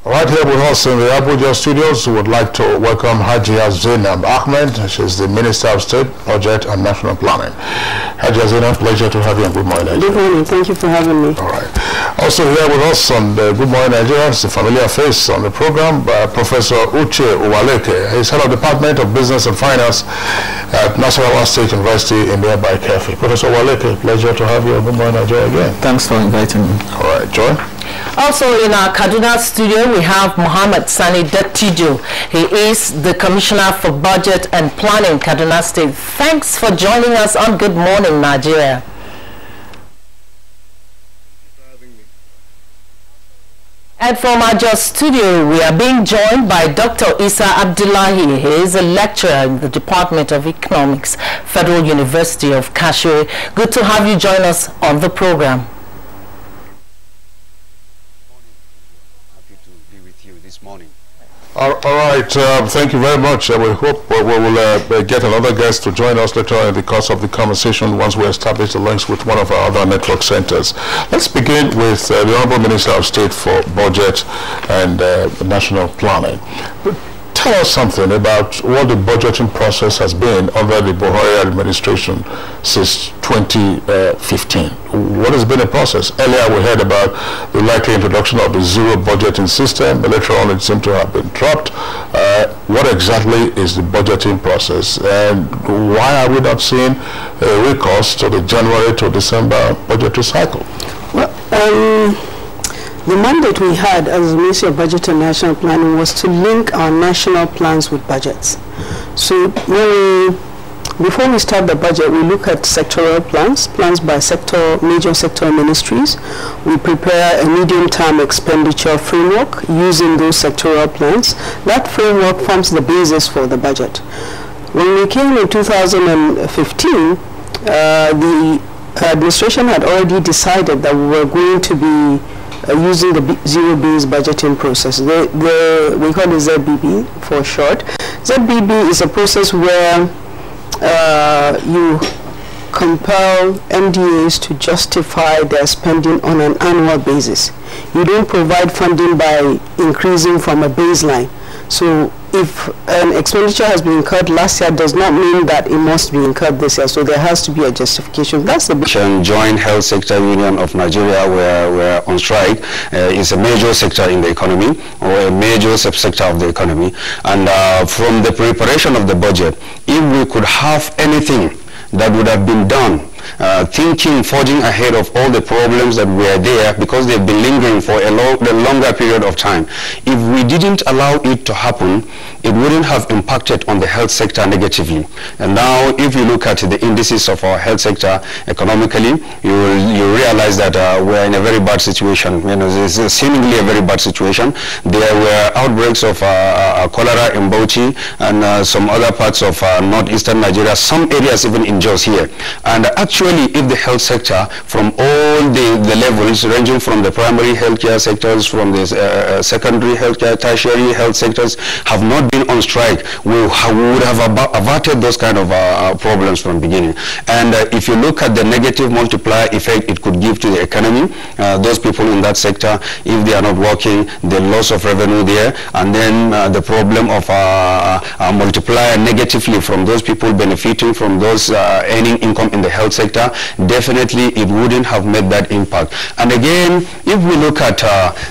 Right here with us in the Abuja studios, we would like to welcome Hajia Zainab Ahmed. She's the Minister of State, Budget and National Planning. Hajia Zainab, pleasure to have you on Good Morning Nigeria. Good morning. Thank you for having me. All right. Also here with us on the Good Morning Nigeria is a familiar face on the program, Professor Uche Uwaleke. He's head of the Department of Business and Finance at Nasarawa State University in nearby Kefi. Professor Uwaleke, pleasure to have you on Good Morning Nigeria again. Thanks for inviting me. All right, Joy. Also in our Kaduna studio, we have Muhammad Sani Dattijo. He is the Commissioner for Budget and Planning, Kaduna State. Thanks for joining us on Good Morning Nigeria. And from our Jos studio, we are being joined by Dr. Isa Abdullahi. He is a lecturer in the Department of Economics, Federal University of Kashere. Good to have you join us on the program. All right, thank you very much. We hope we will get another guest to join us later in the course of the conversation once we establish the links with one of our other network centers. Let's begin with the Honorable Minister of State for Budget and National Planning. Tell us something about what the budgeting process has been under the Buhari administration since 2015. What has been the process? Earlier we heard about the likely introduction of the zero budgeting system, but later on it seemed to have been dropped. What exactly is the budgeting process, and why are we not seeing a recourse to the January to December budgetary cycle? Well, the mandate we had as the Ministry of Budget and National Planning was to link our national plans with budgets. So before we start the budget, we look at sectoral plans by sector, major sector ministries. We prepare a medium-term expenditure framework using those sectoral plans. That framework forms the basis for the budget. When we came in 2015, the administration had already decided that we were going to be using the zero-based budgeting process. We call it ZBB for short. ZBB is a process where you compel MDAs to justify their spending on an annual basis. You don't provide funding by increasing from a baseline. So if an expenditure has been incurred last year, does not mean that it must be incurred this year. So there has to be a justification. That's the Joint Health Sector Union of Nigeria, where we're on strike, is a major sector in the economy, or a major subsector of the economy. And from the preparation of the budget, if we could have anything that would have been done, forging ahead of all the problems that were there, because they've been lingering for a longer period of time. If we didn't allow it to happen, it wouldn't have impacted on the health sector negatively. And now, if you look at the indices of our health sector economically, you realize that we're in a very bad situation. It's seemingly a very bad situation. There were outbreaks of cholera in Bauchi and some other parts of northeastern Nigeria, some areas even in Jos here. And actually, if the health sector, from all the levels, ranging from the primary healthcare sectors, from the secondary healthcare, tertiary health sectors, have not been on strike, we would have averted those kind of problems from the beginning. And if you look at the negative multiplier effect it could give to the economy, those people in that sector, if they are not working, the loss of revenue there, and then the problem of multiplier negatively from those people benefiting from those earning income in the health sector, definitely it wouldn't have made that impact. And again, if we look at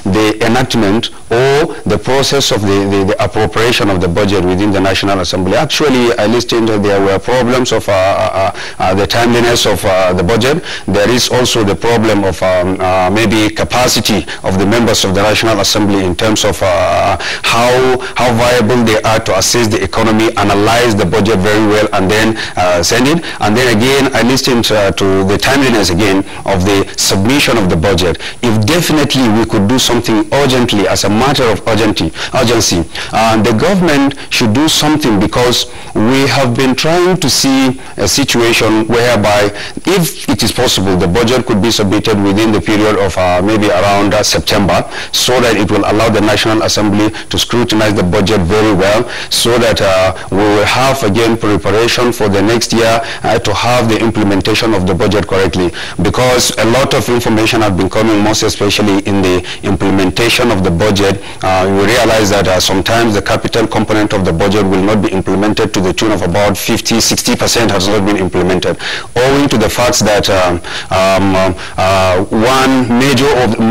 the enactment or the process of the appropriation of the budget within the National Assembly, actually I listened there were problems of the timeliness of the budget. There is also the problem of maybe capacity of the members of the National Assembly in terms of how viable they are to assess the economy, analyze the budget very well, and then send it. And then again, I listened to the timeliness again of the submission of the budget. If definitely we could do something urgently as a matter of urgency, the government should do something, because we have been trying to see a situation whereby, if it is possible, the budget could be submitted within the period of maybe around September, so that it will allow the National Assembly to scrutinize the budget very well, so that we will have again preparation for the next year to have the implementation of the budget correctly, because a lot of information have been coming, most especially in the implementation of the budget. We realize that sometimes the capital component of the budget will not be implemented to the tune of about 50-60% has not been implemented, owing to the fact that one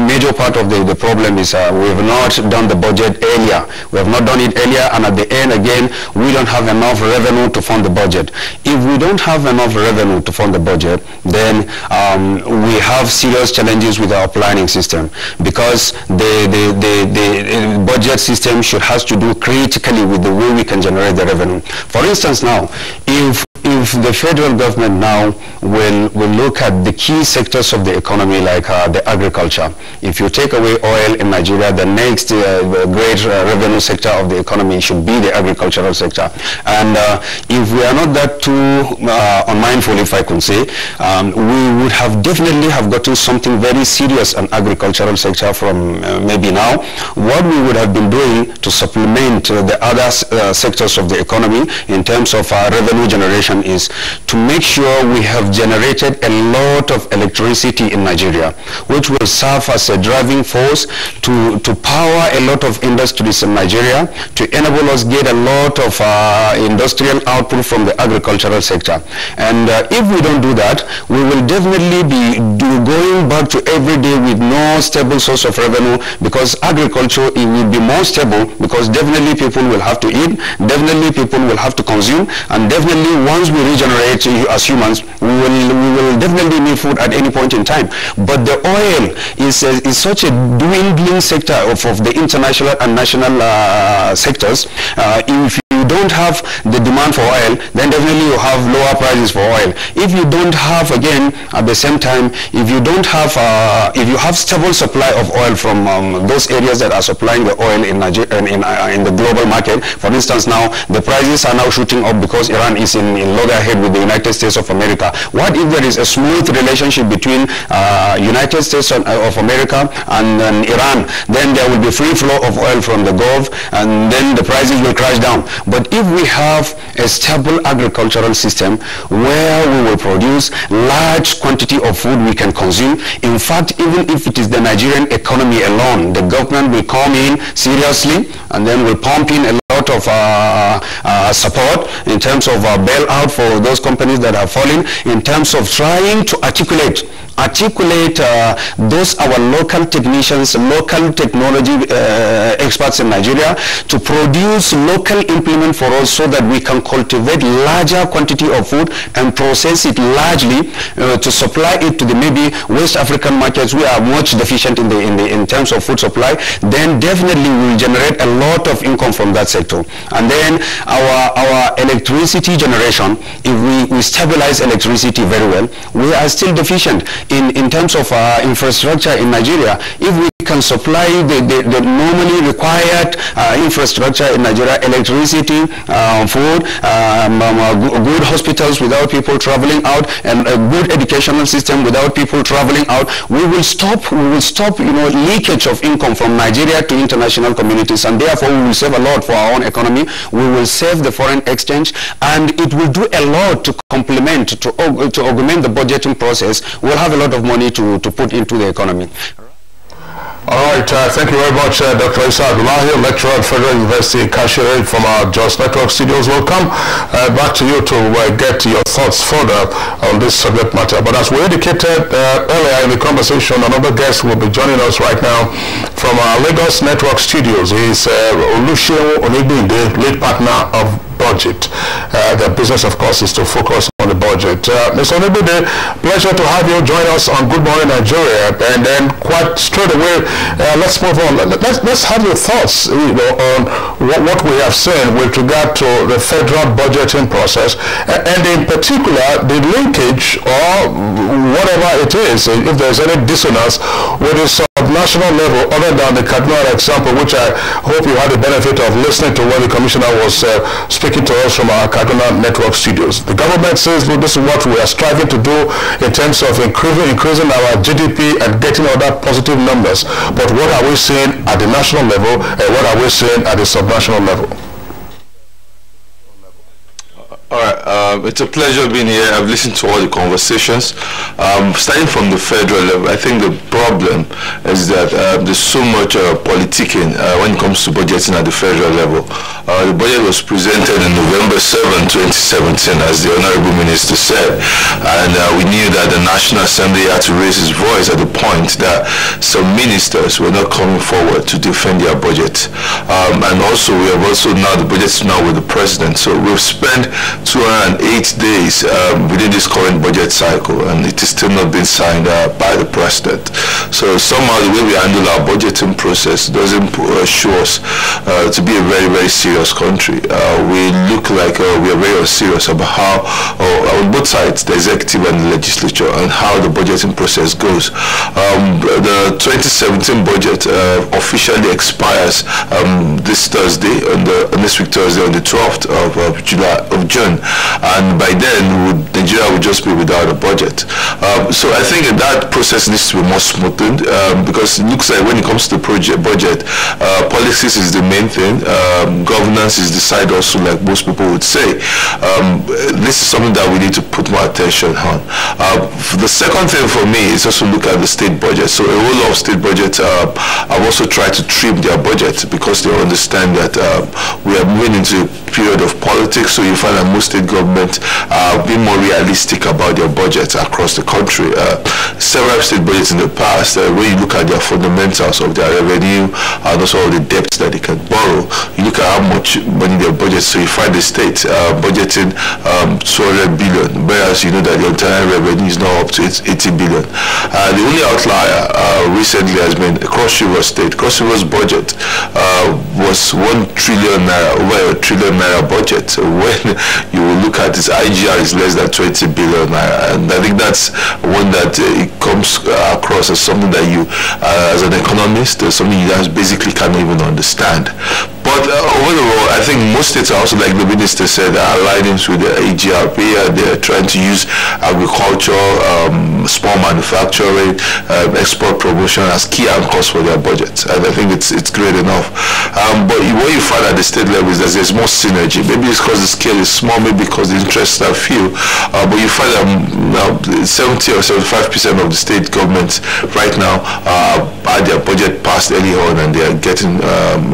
major part of the problem is we have not done the budget earlier. We have not done it earlier, and at the end again, we don't have enough revenue to fund the budget. If we don't have enough revenue to fund the budget, then we have serious challenges with our planning system, because the budget system has to do critically with the way we can generate the revenue. For instance, now, if the federal government now will look at the key sectors of the economy, like the agriculture. If you take away oil in Nigeria, the next great revenue sector of the economy should be the agricultural sector. And if we are not that too unmindful, if I could say, we would have definitely have gotten something very serious on agricultural sector from maybe now. What we would have been doing to supplement the other sectors of the economy in terms of revenue generation is to make sure we have generated a lot of electricity in Nigeria, which will serve as a driving force to power a lot of industries in Nigeria, to enable us get a lot of industrial output from the agricultural sector. And if we don't do that, we will definitely be going back to every day with no stable source of revenue, because agriculture, it will be more stable, because definitely people will have to eat, definitely people will have to consume, and definitely once we regenerate as humans, we will definitely need food at any point in time. But the oil is such a dwindling sector of the international and national sectors. If you don't have the demand for oil, then definitely you have lower prices for oil. If you don't have, again, at the same time, if you don't have, if you have stable supply of oil from those areas that are supplying the oil in Nigeria, in the global market, for instance, now the prices are now shooting up because Iran is in loggerhead with the United States of America. What if there is a smooth relationship between United States of America and Iran? Then there will be free flow of oil from the Gulf, and then the prices will crash down. But if we have a stable agricultural system where we will produce large quantity of food we can consume, in fact, even if it is the Nigerian economy alone, the government will come in seriously and then will pump in a lot of support in terms of bailout for those companies that are falling, in terms of trying to articulate those our local technicians, local technology experts in Nigeria, to produce local implement for us, so that we can cultivate larger quantity of food and process it largely to supply it to the maybe West African markets. We are much deficient in terms of food supply. Then definitely we will generate a lot of income from that sector. And then our electricity generation, if we stabilize electricity very well, we are still deficient in terms of infrastructure in Nigeria. If we can supply the normally required infrastructure in Nigeria, electricity, food, good hospitals without people traveling out, and a good educational system without people traveling out, we will stop leakage of income from Nigeria to international communities, and therefore we will save a lot for our own economy. We will save the foreign exchange, and it will do a lot to complement, to augment the budgeting process. We'll have a lot of money to put into the economy. All right, thank you very much, Dr. Isa Abdullahi, lecturer at Federal University, Kashire, from our Just Network Studios. We'll come back to you to get your thoughts further on this subject matter. But as we indicated earlier in the conversation, another guest will be joining us right now from our Lagos Network Studios. He's Oluseun Onigbinde, lead partner of budget. The business, of course, is to focus on the budget. Mr. Onigbinde, pleasure to have you join us on Good Morning Nigeria. And then quite straight away, let's move on. Let's have your thoughts, on what we have seen with regard to the federal budgeting process, and in particular the linkage or whatever it is, if there's any dissonance with the subnational level, other than the Kaduna example, which I hope you had the benefit of listening to when the commissioner was speaking to us from our Kaduna Network Studios. The government says, look, this is what we are striving to do in terms of increasing our GDP and getting all that positive numbers. But what are we seeing at the national level, and what are we seeing at the subnational level? All right, it's a pleasure being here. I've listened to all the conversations. Starting from the federal level, I think the problem is that there's so much politicking when it comes to budgeting at the federal level. The budget was presented on November 7, 2017, as the Honorable Minister said, and we knew that the National Assembly had to raise its voice at the point that some ministers were not coming forward to defend their budget. And also, we have also now, the budget's now with the President, so we've spent 208 days within this current budget cycle, and it is still not been signed by the President. So somehow the way we handle our budgeting process doesn't show us to be a very, very serious country. We look like we are very serious about how, on both sides, the executive and the legislature, and how the budgeting process goes. The 2017 budget officially expires this Thursday, this week Thursday, on the 12th of June. And by then Nigeria would just be without a budget. So I think that process needs to be more smoothened, because it looks like when it comes to the budget, policies is the main thing, governance is the side also, like most people would say. This is something that we need to put more attention on. The second thing for me is also look at the state budget. So a whole lot of state budgets have also tried to trim their budget because they understand that we are moving into a period of politics, so you find that most state governments are being more realistic about their budgets across the country. Several state budgets in the past, when you look at their fundamentals of their revenue and also all the debts that they can borrow, you look at how much money their budget, so you find the state budgeting 200 billion, whereas you know that the entire revenue is now up to 80 billion. The only outlier recently has been Cross River State. Cross River's budget was 1 trillion naira, over a trillion naira budget. So when you will look at this, IGR is less than 20 billion naira, and I think that's one that it comes across as something that you, as an economist, something you guys basically can't even understand. But overall, I think most states are also, like the minister said, are aligning with the AGRP, and they're trying to use agriculture, small manufacturing, export promotion as key anchors for their budgets, and I think it's great enough. But what you find at the state level is that there's more synergy. Maybe it's because the scale is small, maybe because the interests are few, but you find that now 70 or 75% of the state governments right now had their budget passed early on, and they are getting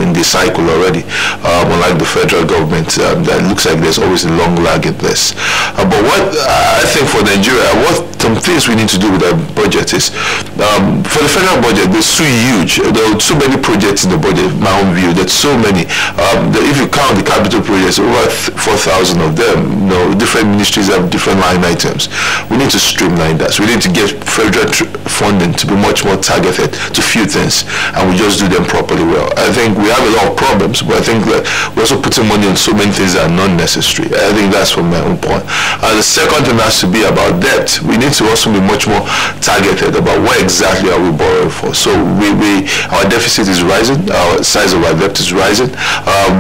in the cycle already, unlike the federal government. That looks like there's always a long lag in this. But what I think for Nigeria, what some things we need to do with our budget is, for the federal budget, there's so huge. There are so many projects in the budget, in my own view. There's so many. If you count the capital projects, over 4,000 of them. Different ministries have different line items. We need to streamline that. So we need to get federal funding to be much more targeted to few things, and we just do them properly well. I think we have a lot of problems, but I think that we're also putting money on so many things that are not necessary. I think that's from my own point. The second thing has to be about debt. We need to also be much more targeted about what exactly are we borrowing for. So our deficit is rising, our size of our debt is rising,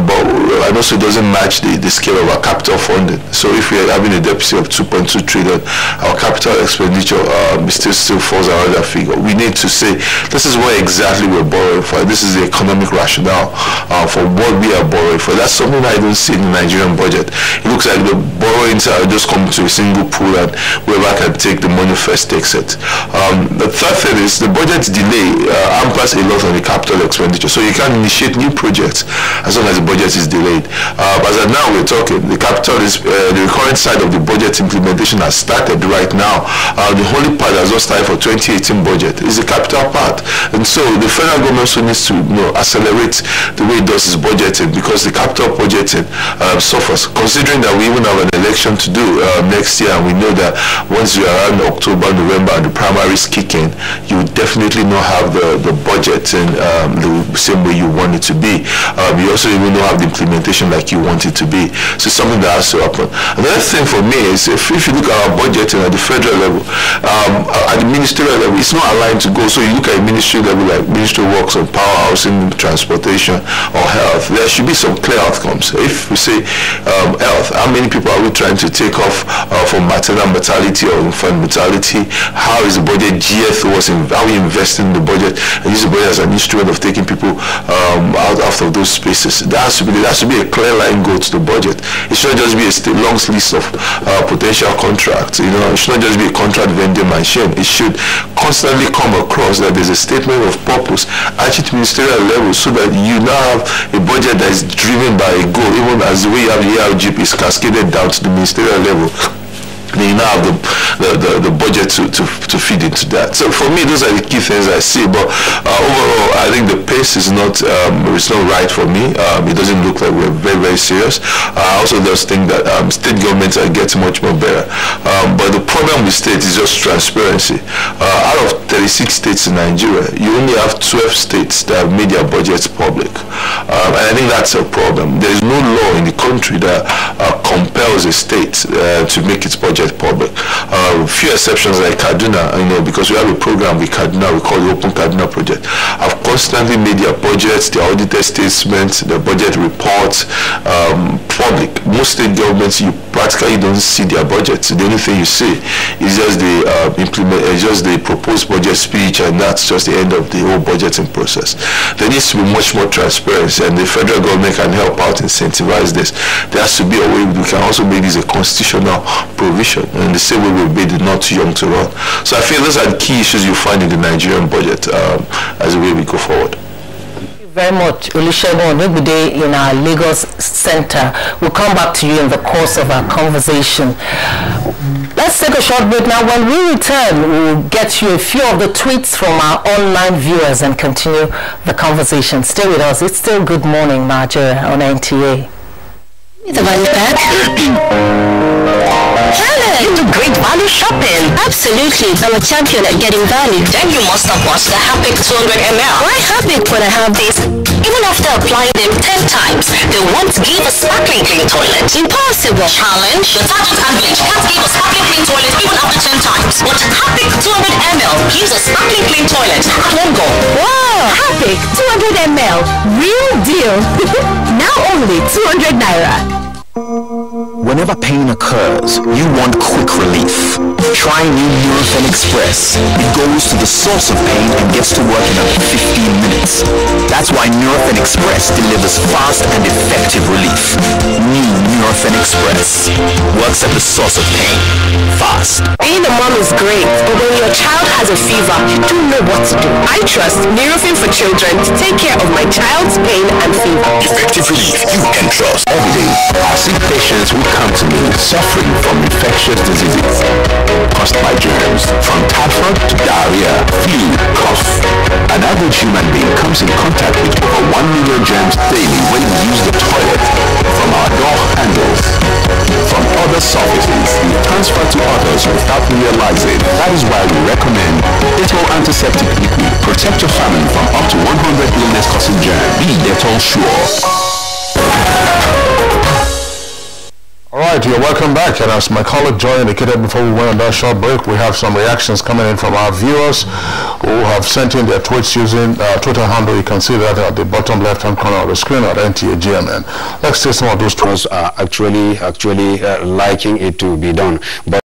but and also it doesn't match the scale of our capital funding. So if we are having a deficit of 2.2 trillion, our capital expenditure still falls around that figure. We need to say, this is what exactly we're borrowing for. This is the economic rationale for what we are borrowing for. That's something I don't see in the Nigerian budget. It looks like the borrowings are just coming to a single pool, and whoever can take the money first takes it. The third thing is the budget delay hampers a lot on the capital expenditure. So you can't initiate new projects as long as the budget is delayed. As of now we're talking, the capital is the recurrent side of the budget implementation has started right now. The only part that's not started for 2018 budget is the capital part, and so the federal government also needs to accelerate the way it does its budgeting, because the capital budgeting suffers, considering that we even have an election to do next year, and we know that once you are around October, November and the primaries kick in, you definitely not have the budgeting the same way you want it to be. You also even don't have the implementation like you want it to be. So it's something that has to happen. Another thing for me is if you look at our budgeting at the federal level, at the ministerial level, it's not aligned to go. So you look at a ministry level like Ministry of Works on Power, Housing, Transportation or Health, there should be some clear outcomes. If we say health, how many people are we trying to take off from maternal mortality or infant mortality? How is the budget geared towards how we invest in the budget and use the budget as an instrument of taking people out of those spaces? There has to be a clear line go to the budget. It should not just be a long list of potential contracts. It should not just be a contract vending machine. It should constantly come across that there's a statement of purpose at each ministerial level, so that you now have a budget that is driven by a goal, even as the way you have the ARGP is cascaded down to the ministerial level. They now have the budget to feed into that. So for me, those are the key things I see. But overall, I think the pace is not right for me. It doesn't look like we're very, very serious. I also just think that state governments are getting much more better. But the problem with states is just transparency. Out of 36 states in Nigeria, you only have 12 states that have made their budgets public. And I think that's a problem. There is no law in the country that compels a state to make its budget public. Few exceptions like Kaduna, because we have a program with Kaduna, we call the Open Kaduna Project, have constantly made their budgets, their audited statements, their budget reports public. Most state governments, you practically don't see their budgets. The only thing you see is just the proposed budget speech, and that's just the end of the whole budgeting process. There needs to be much more transparency, and the federal government can help out incentivize this. There has to be a way we can also make this a constitutional provision, and the same way we made it not too young to run. So I feel those are the key issues you find in the Nigerian budget as the way we go forward. Very much, Olusegun Onyegbide in our Lagos Center. We'll come back to you in the course of our conversation. Let's take a short break now. When we return, we'll get you a few of the tweets from our online viewers and continue the conversation. Stay with us. It's still Good Morning Nigeria on NTA. The value pack. Helen, you do great value shopping. Absolutely. I'm a champion at getting value. Then you must have watched the Happy 200 ml. Why Happy when I have this? Even after applying them 10 times, they won't give a sparkling clean toilet. Impossible. Challenge. Detergent and bleach can't give a sparkling clean toilet even after 10 times. But Happy 200 ml gives a sparkling clean toilet at one go. Wow! Happy 200 ml. Real deal. Now only 200 naira. Whenever pain occurs, you want quick relief. Try new Nurofen Express. It goes to the source of pain and gets to work in under 15 minutes. That's why Nurofen Express delivers fast and effective relief. New Nurofen Express works at the source of pain. Fast. Being a mom is great, but when your child has a fever, you don't know what to do. I trust Nurofen for Children to take care of my child's pain and fever. Effective relief you can trust. Every day, I see patients who come to me suffering from infectious diseases caused by germs, from typhoid to diarrhea, flu, cough. An average human being comes in contact with over 1 million germs daily when we use the toilet, from our door handles, from other surfaces, we transfer to others without realizing. That is why we recommend Dettol Antiseptic Liquid. Protect your family from up to 100 illness-causing germs. Be Dettol Sure. Alright, you're welcome back, and as my colleague Joy indicated before we went on that short break, we have some reactions coming in from our viewers who have sent in their tweets using Twitter handle. You can see that at the bottom left-hand corner of the screen at NTA2Lagos. Let's see some of those tweets. Actually liking it to be done, but